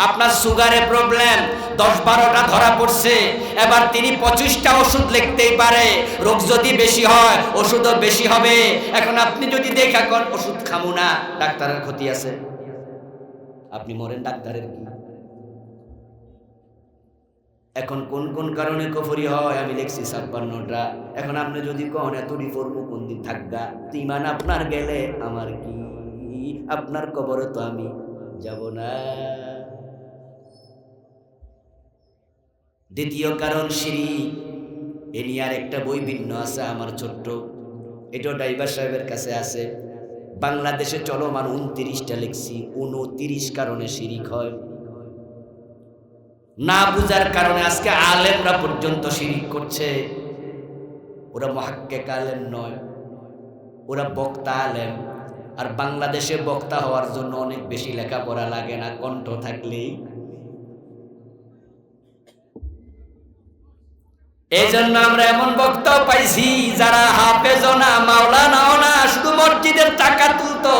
আপনার সুগারে প্রবলেম, 10-12টা ধরা পড়ছে। এবার তিনি 25টা ওষুধ লিখতেই পারে। রোগ যদি বেশি হয় ওষুধও বেশি হবে। এখন আপনি যদি দেখা কোন ওষুধ খামু না, ডাক্তারের ক্ষতি আছে, আপনি মরেন, ডাক্তারের কি? এখন কোন কোন কারণে কুফরি হয় আমি লিখছি 56টা। এখন আপনি যদি কোন এতটি ফরমু কোন দিন থাকবা, ঈমান আপনার গেলে আমার কি? আপনার কবরে তো আমি যাব না। দ্বিতীয় কারণ শিরক। এ নিয়ে আর একটা বই ভিন্ন আছে আমার ছোট্ট, এটাও ড্রাইভার সাহেবের কাছে আছে। বাংলাদেশে চলমান 29টা লিখছি, 29 কারণে শিরিক হয়। না বুঝার কারণে আজকে আলেমরা পর্যন্ত শিরিক করছে। ওরা মুহাক্কিক আলেম নয়, ওরা বক্তা আলেম। আর বাংলাদেশে বক্তা হওয়ার জন্য অনেক বেশি লেখাপড়া লাগে না, কণ্ঠ থাকলেই। এই জন্য আমরা এমন বক্তাও পাইছি যারা হাফেজও না, মাওলানাও না, শুধু মসজিদের টাকা তুলতো,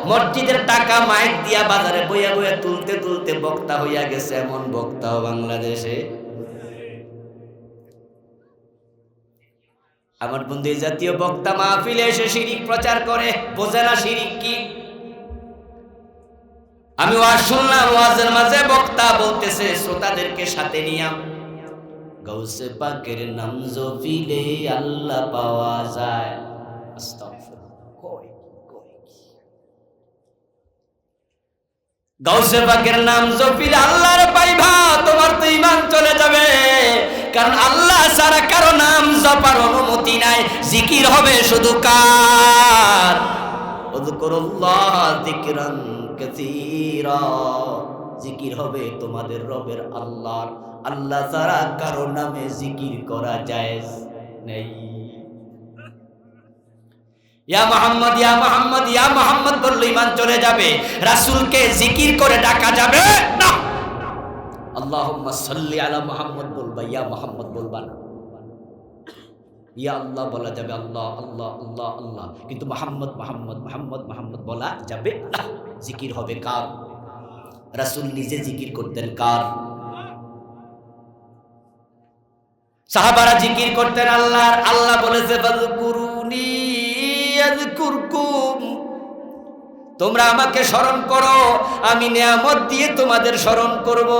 মসজিদের টাকা মাইক দিয়া বাজারে বইয়া বইয়া তুলতে তুলতে বক্তা হইয়া গেছে। এমন বক্তাও বাংলাদেশে। আমার বন্ধু এই জাতীয় বক্তা মাহফিলে এসে শিরিক প্রচার করে, বোঝে না শিরিক কি। আমি ওয়াজ শুনলাম, ওয়াজের মাঝে বক্তা বলতেছে শ্রোতাদেরকে সাথে নিয়া, গাউসে পাকের নাম জপিলে আল্লাহ পাওয়া যায়। গাউসে পাকের নাম জপিলে আল্লাহর পাইবা, তোমার তো ঈমান চলে যাবে। কারণ আল্লাহ ছাড়া কারো নাম জপার অনুমতি নাই। জিকির হবে শুধু কার? উযকুরুল্লাহ যিকরান কাসীরা। জিকির হবে তোমাদের রবের আল্লাহর। আল্লাহ ছাড়া কারো নামে জিকির করা জায়েজ নেই। ইয়া মুহাম্মদ, ইয়া মুহাম্মদ, ইয়া মুহাম্মদ বললে ঈমান চলে যাবে। রাসূলকে জিকির করে ডাকা যাবে না। আল্লাহুম্মা সাল্লি আলা মুহাম্মদ বলবা, ইয়া মুহাম্মদ বলবা না। ইয়া আল্লাহ বলা যাবে, আল্লাহ আল্লাহ আল্লাহ আল্লাহ, কিন্তু মুহাম্মদ মুহাম্মদ মুহাম্মদ মুহাম্মদ বলা যাবে না। জিকির হবে কার? রাসূল নিজে জিকির করতেন কার? সাহাবারা জিকির করতেন আল্লাহর। আল্লাহ বলেছে ফাযকুরুনি আযকুরকুম, তোমরা আমাকে স্মরণ করো, আমি নিয়ামত দিয়ে তোমাদের স্মরণ করব।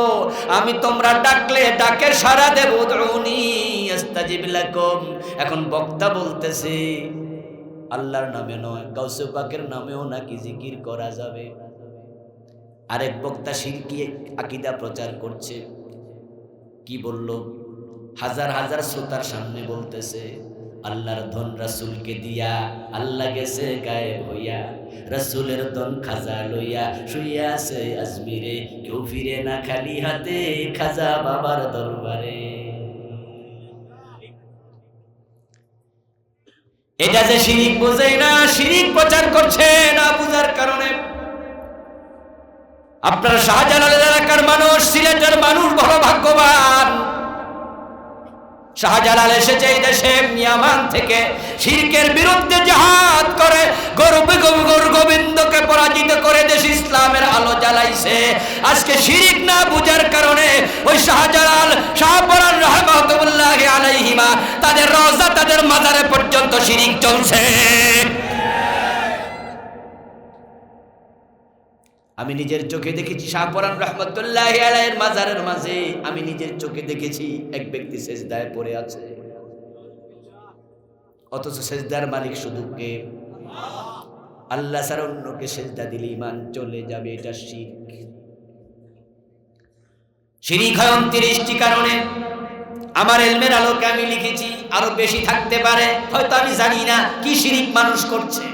আমি তোমরা ডাকলে ডাকের সাড়া দেব। উদউনি আস্তাজিব লাকুম। এখন বক্তা বলতেছে আল্লাহর নামে নয়, গাউসে পাকের নামেও নাকি জিকির করা যাবে। আরেক বক্তা শিরকি আকীদা প্রচার করছে। কি বলল? হাজার হাজার শ্রোতার সামনে বলতেছে আল্লাহর ধন রাসূলকে দিয়া আল্লাহ গেছে গায়েব হইয়া, রাসূলের ধন খাজা লইয়া শুইয়া আছে আজমিরে, কেউ ফিরে না খালি হাতে খাজা বাবার দরবারে। এটা যে শিরিক বোঝে না, শিরিক প্রচার করছে না বুঝার কারণে। আপনার শাহজালাল এলাকার মানুষ, সিলেটের মানুষ বড় ভাগ্যবান। শাহজালাল এসেছে এই দেশে ইয়ামান থেকে, শিরকের বিরুদ্ধে জিহাদ করে গৌর গোবিন্দকে পরাজিত করে দেশ ইসলামের আলো জ্বালাইছে। আজকে শিরিক না বুঝার কারণে ওই শাহজালাল, শাহপরান রাহমাতুল্লাহি আলাইহিমা, তাদের রওজা, তাদের মাজারে পর্যন্ত শিরিক চলছে। আমি নিজের চোখে দেখেছি শাহপরান রহমতুল্লাহি আলাইহির মাজারের মাঝে, আমি নিজের চোখে দেখেছি এক ব্যক্তি সেজদায় পড়ে আছে, অথচ সেজদার মালিক শুধু কে? আল্লাহ ছাড়া অন্যকে সেজদা দিলে ঈমান চলে যাবে। এটা শিরক। শিরক হয় 29টি কারণে। আমার ইলমের আলোকে আমি লিখেছি, আরো বেশি থাকতে পারে, হয়তো আমি জানি না কি শিরক মানুষ করছে।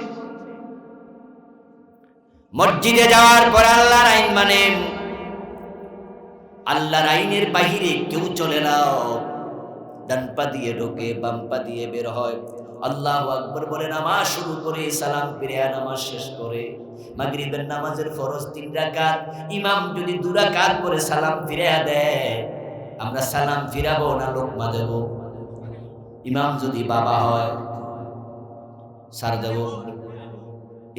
মসজিদে যাওয়ার পর আল্লাহর আইন মানেন, আল্লাহর আইনের বাহিরে কেউ চলে না। ডান পা দিয়ে ঢোকে, বাম পা দিয়ে বের হয়। আল্লাহু আকবার বলে নামাজ শুরু করে, সালাম ফিরে নামাজ শেষ করে। মাগরিবের নামাজের ফরজ 3 রাকাত, ইমাম যদি 2 রাকাত করে সালাম ফিরে দেয়, আমরা সালাম ফিরাবো না লোকমা দেব? ইমাম যদি বাবা হয় সার দেব,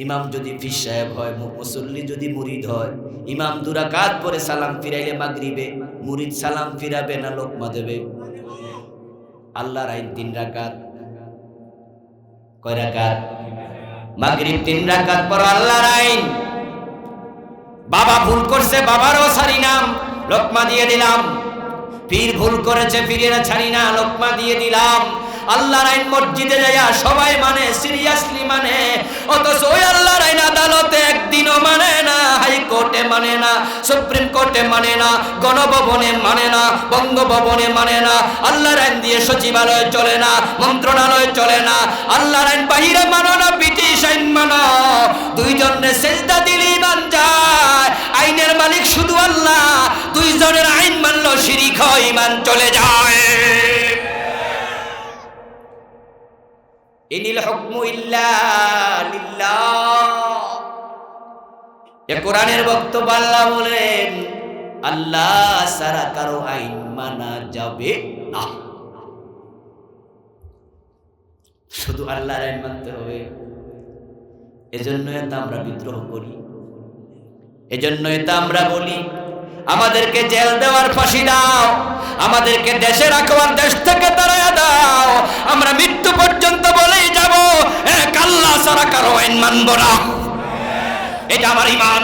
ইমাম যদি পীর সাহেব হয়, মুসল্লি যদি মুরিদ হয়, ইমাম 2 রাকাত পরে সালাম ফিরাইলে মাগরিবে মুরিদ সালাম ফিরাবে না লোকমা দেবে? আল্লাহর আইন 3 রাকাত। কয় রাকাত? মাগরিব 3 রাকাত পর আল্লাহর আইন। বাবা ভুল করছে, বাবারও ছাড়ি না, লোকমা দিয়ে দিলাম। পীর ভুল করেছে, পীরের ছাড়ি না, লোকমা দিয়ে দিলাম। আল্লাহর আইন মসজিদে যাইয়া সবাই মানে, সিরিয়াসলি মানে, অথচ ওই আল্লাহর আইন আদালতে একদিনও মানে না, হাইকোর্টে মানে না, সুপ্রিম কোর্টে মানে না, গণভবনে মানে না, বঙ্গভবনে মানে না। আল্লাহর আইন দিয়ে সচিবালয় চলে না, মন্ত্রণালয় চলে না। আল্লাহর আইন বাহিরে মানো না, ব্রিটিশ 30 আইন মানো, দুইজনের সেজদা দিলে ঈমান যায়। আইনের মালিক শুধু আল্লাহ, দুইজনের আইন মানলো শিরিক হয়, ঈমান চলে যায়। ইনিল হুকমু ইল্লা লিল্লাহ। এ কোরআনের বক্তব্য আল্লাহ বলেন, আল্লাহ ছাড়া কারো আইন মানা যাবে না, শুধু আল্লাহর আইন মানতে হবে। এজন্যই তো আমরা বিদ্রোহ করি, এজন্যই তো আমরা বলি আমাদেরকে জেল দেওয়ার ফাঁসি দাও, আমাদেরকে দেশে রাখবার দেশ থেকে তাড়াইয়া দাও। আমরা মৃত্যু পর্যন্ত বলেই যাব, এক আল্লাহ ছাড়া কারো আইন মানব না। এটা আমার ঈমান।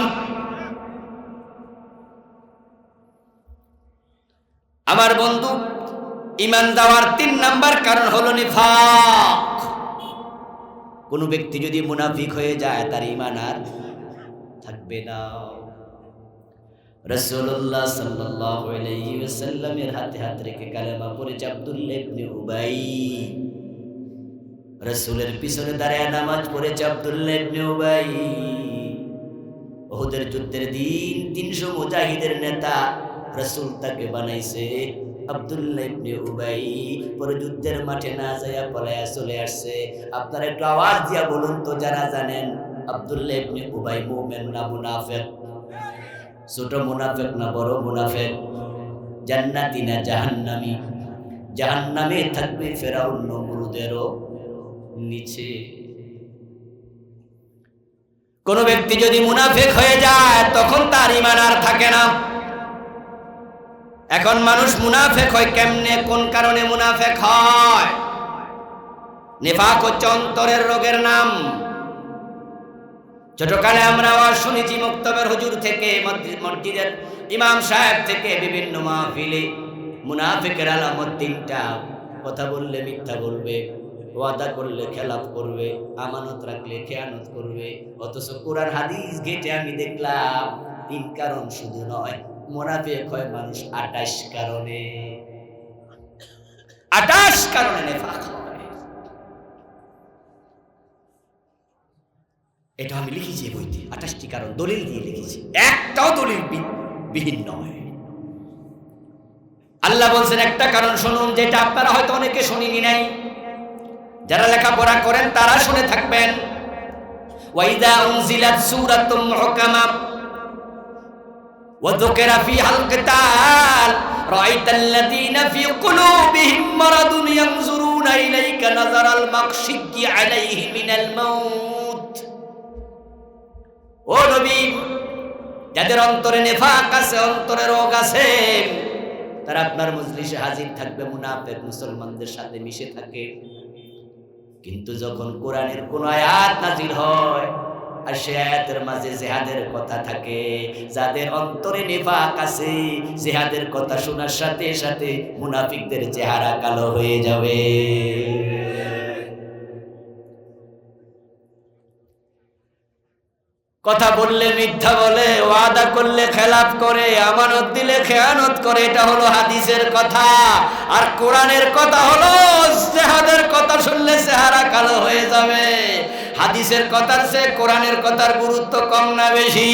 আমার বন্ধু, ঈমান দেওয়ার 3 নাম্বার কারণ হলো নিফাক। কোন ব্যক্তি যদি মুনাফিক হয়ে যায়, তার ঈমান আর থাকবে না। রাসূলুল্লাহ সাল্লাল্লাহু আলাইহি ওয়াসাল্লামের হাতে হাত রেখে কালেমা পড়েছে আব্দুল্লাহ ইবনে উবাই। রাসূলের পিছনে দাঁড়িয়ে নামাজ পড়েছে আব্দুল্লাহ ইবনে উবাই। উহুদের যুদ্ধের দিন 300 মুজাহিদের নেতা রাসূল তাকে বানাইছে আব্দুল্লাহ ইবনে উবাই। পরে যুদ্ধের মাঠে না যায়া পলায়া চলে আসছে। আপনারা একটু আওয়াজ দিয়া বলুন তো, যারা জানেন আব্দুল্লাহ ইবনে উবাই মুমিন না মুনাফিক? ছোট মুনাফিক না বড় মুনাফিক? জান্নাতি না জাহান্নামী? জাহান্নামে থাকবে ফেরাউন নমরুদেরও নিচে। কোন ব্যক্তি যদি মুনাফিক হয়ে যায়, তখন তার ঈমান আর থাকে না। এখন মানুষ মুনাফিক হয় কেমনে, কোন কারণে মুনাফিক হয়? নিফাক হচ্ছে অন্তরের রোগের নাম। ছোটকালে আমরা আওয়াজ শুনেছি মুক্তবের হুজুর থেকে, মসজিদের ইমাম সাহেব থেকে, বিভিন্ন মাহফিলে মুনাফিকের আলামত 3টা। কথা বললে মিথ্যা বলবে, ওয়াদা করলে খেলাফ করবে, আমানত রাখলে খেয়ানত করবে। অথচ কোরআন হাদিস ঘেটে আমি দেখলাম 3 কারণ শুধু নয়, মুনাফিক হয় মানুষ 28 কারণে। 28 কারণে নিফাক হয়। এটা আমি লিখেছি বইতে, 28টি কারণ দলিল দিয়ে লিখেছি, একটাও দলিল বিহীন নয়। আল্লাহ বলছেন একটা কারণ শুনুন, যেটা আপনারা হয়তো অনেকে শুনিনি নাই। যারা লেখাপড়া করেন তারা শুনে থাকবেন। ওয়াইদা উনজিলাত সূরাতুম মুহকামা ওয়া যুকিরা ফিহাল কিতাল রাআইতাল্লাযীনা ফী কুলূবিহিম মারাদুন ইয়ানজুরুনা ইলাইকা নাযারাল মাকশিয়্যি আলাইহি মিনাল মাউত। ও নবী, যাদের অন্তরে নিফাক আছে, অন্তরে রোগ আছে, তারা আপনার মজলিসে হাজির থাকবে, মুনাফিক মুসলমানদের সাথে মিশে থাকে। কিন্তু যখন কোরআনের কোন আয়াত নাজিল হয় আর সে আয়াতের মাঝে জিহাদের কথা থাকে, যাদের অন্তরে নিফাক আছে, জিহাদের কথা শোনার সাথে সাথে মুনাফিকদের চেহারা কালো হয়ে যাবে। কথা বললে মিথ্যা বলে, ওয়াদা করলে খেলাফ করে, আমানত দিলে খেয়ানত করে। এটা হলো হাদিসের কথা। আর কোরআনের কথা হলো জিহাদের কথা শুনলে চেহারা কালো হয়ে যাবে। হাদিসের কথার চেয়ে কোরআনের কথার গুরুত্ব কম না বেশি?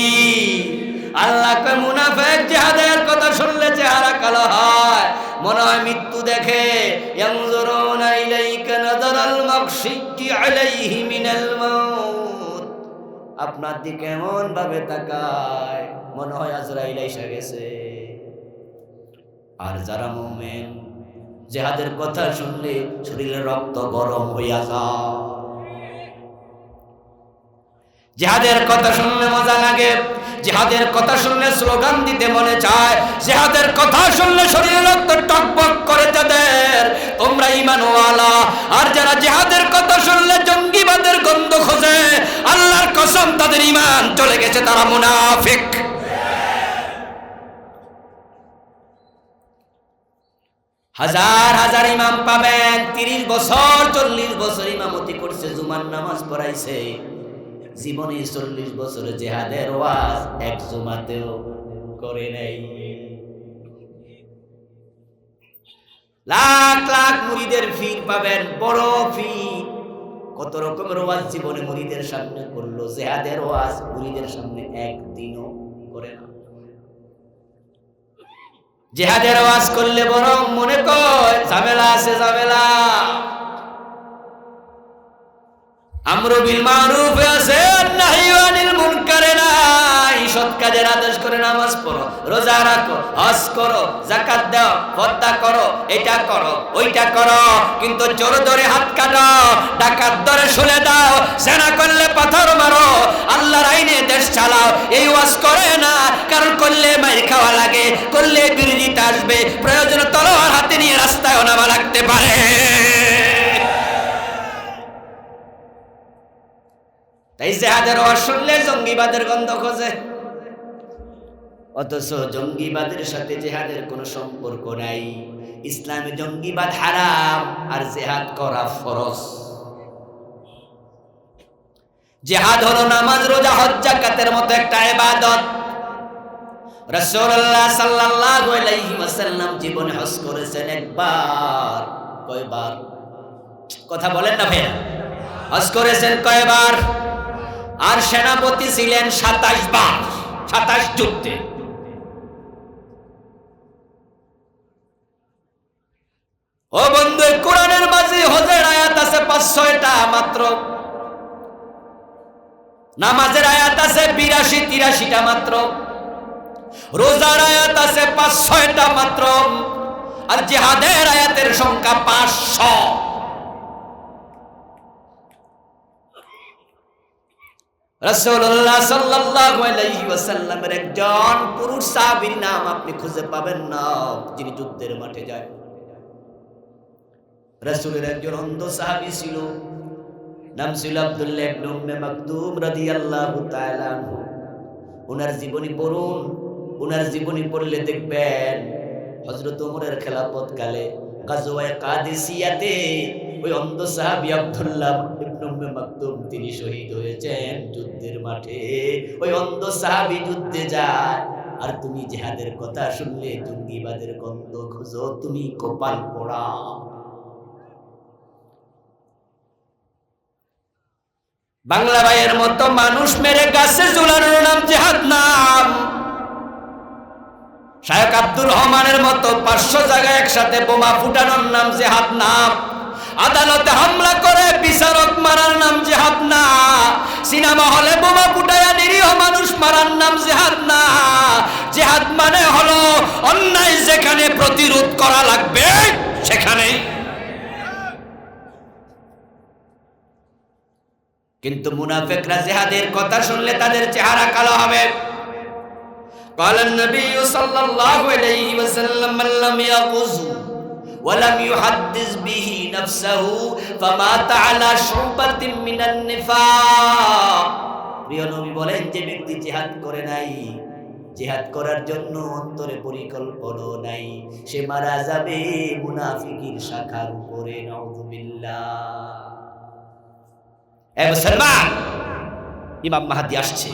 আল্লাহ কয় মুনাফিক জিহাদের কথা শুনলে চেহারা কালো হয়, মনে হয় মৃত্যু দেখে। ইয়ানজুরুনা ইলাইকা নাযারাল মাকশিয়্যি আলাইহি মিনাল মাউত। আপনার দিকে এমন ভাবে তাকায়, মনে হয় আজরাইল এসে গেছে। আর যারা মুমিন, জিহাদের কথা শুনলে শরীরের রক্ত গরম হইয়া যায়। জিহাদের কথা শুনলে মজা লাগে, জিহাদের কথা শুনলে স্লোগান দিতে মনে চায়, জিহাদের কথা শুনলে শরীরের রক্ত টকবক করে যাদের তোমরা ঈমানওয়ালা। আর যারা জিহাদের কথা শুনলে জঙ্গিবাদের গন্ধ খোঁজে, আল্লাহর কসম তাদের ঈমান চলে গেছে, তারা মুনাফিক। হাজার হাজার ইমাম পাবেন, 30 বছর 40 বছর ইমামতি করছে, জুমার নামাজ পড়াইছে, জীবনে 40 বছরে জিহাদের ওয়াজ এক জুমাতেও করে নাই। লাখ লাখ মুরিদের ফি পাবেন, বড় ফি, কত রকমের ওয়াজ জীবনে মুরিদের সামনে করলো, জিহাদের ওয়াজ মুরিদের সামনে একদিনও করে না। জিহাদের ওয়াজ করলে বরং মনে কয় ঝামেলা আছে, ঝামেলা। আমরু বিল মারুফ আছে, নাহি আনিল মুনকারে নাই। সৎ কাজের আদেশ করে নামাজ পড়ো, রোজা রাখো, হজ করো, যাকাত দাও, পর্দা করো, এটা করো, ওইটা করো, কিন্তু চোর ধরে হাত কাটো, ডাকাত ধরে শুলে দাও, সেনা করলে পাথর মারো, আল্লাহর আইনে দেশ চালাও, এই ওয়াজ করে না। কারণ করলে মাইর খাওয়া লাগে, করলে বিরোধিতা আসবে, প্রয়োজনে তলোয়ার হাতে নিয়ে রাস্তায় নামা লাগতে পারে। তাই জিহাদের ওয়াজ শুনলে জঙ্গিবাদের গন্ধ খোঁজে, অথচ জঙ্গিবাদের সাথে জিহাদের কোনো সম্পর্ক নাই। ইসলামে জঙ্গিবাদ হারাম আর জিহাদ করা ফরজ। জিহাদ হলো নামাজ, রোজা, হজ, যাকাতের মতো একটা ইবাদত। রাসূলুল্লাহ সাল্লাল্লাহু আলাইহি ওয়াসাল্লাম জীবনে হজ করেছেন একবার। কয়বার? কথা বলেন না ভাইয়া। হজ করেছেন কয়বার? আর সেনাপতি ছিলেন 27 বার, 27 যুদ্ধে। ও বন্ধু, কোরআনের মাঝে হজের আয়াত আছে 5-6টা মাত্র, নামাজের আয়াত আছে 82-83টা মাত্র, রোজার আয়াত আছে 5-6টা মাত্র, আর জিহাদের আয়াতের সংখ্যা 500। রাসূলুল্লাহ সাল্লাল্লাহু আলাইহি ওয়াসাল্লামের একজন পুরুষ সাহাবীর নাম আপনি খুঁজে পাবেন না যিনি যুদ্ধের মাঠে যায়। রাসূলের একজন অন্ধ সাহাবী ছিল, নাম ছিল আব্দুল্লাহ ইবনে উম্মে মাকতুম রাদিয়াল্লাহু তাআলা আনহু। ওনার জীবনী পড়ুন, ওনার জীবনী পড়লে দেখবেন হযরত ওমরের খেলাফত কালে গাজওয়ায়ে কাদিসিয়াতে ওই অন্ধ সাহাবী আব্দুল্লাহ ইবনে উম্মে মাকতুম তিনি শহীদ হয়েছেন যুদ্ধের মাঠে। ওই অন্ধ সাহাবী যুদ্ধে যায়, আর তুমি জিহাদের কথা শুনলে জঙ্গিবাদের গন্ধ খোঁজো, তুমি কপাল পোড়া। বাংলা ভাইয়ের মতো মানুষ মেরে গাছে ঝুলানোর নাম জিহাদ নাম। শায়খ আব্দুর রহমানের মতো 500 জায়গায় একসাথে বোমা ফুটানোর নাম জিহাদ নাম। আদালতে হামলা করে বিচারক মারার নাম জিহাদ না। সিনেমা হলে বোমা ফুটায়া নিরীহ মানুষ মারার নাম জিহাদ না। জিহাদ মানে হলো অন্যায় যেখানে প্রতিরোধ করা লাগবে সেখানেই। কিন্তু মুনাফিকরা জিহাদের কথা শুনলে তাদের চেহারা কালো হবে। قال النبي صلى الله عليه وسلم من لم يغز ولم يحدث به نفسه فمات على شعبة من النفاق। প্রিয় নবী বলেন, যে ব্যক্তি জিহাদ করে নাই, জিহাদ করার জন্য অন্তরে পরিকল্পনা নাই, সে মারা যাবে মুনাফিকের শাখার উপরে। নাউযুবিল্লাহ। এ মুসলমান, ইমাম মাহদী আসছে,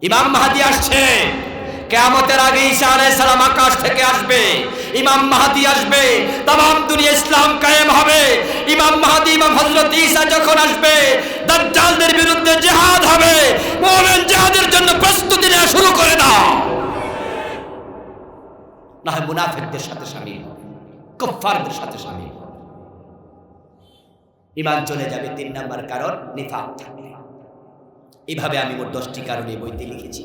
ইমাম মাহদী আসছে। কিয়ামতের আগে ঈসা আলাইহিস সালাম আকাশ থেকে আসবে, ইমাম মাহদী আসবে, तमाम দুনিয়া ইসলাম কায়েম হবে। ইমাম মাহদী, ইমাম হযরত ঈসা যখন আসবে, দাজ্জালদের বিরুদ্ধে জিহাদ হবে। মুমিন জিহাদের জন্য প্রস্তুতি নেওয়া শুরু করে দাও, না হয় মুনাফিকদের সাথে শামিল হবে, কুফফারদের সাথে শামিল হবে। ঈমান চলে যাবে। 3 নাম্বার কারণ নিফাক থাকবে। এইভাবে আমি মোট 10টি কারণে বইতে লিখেছি।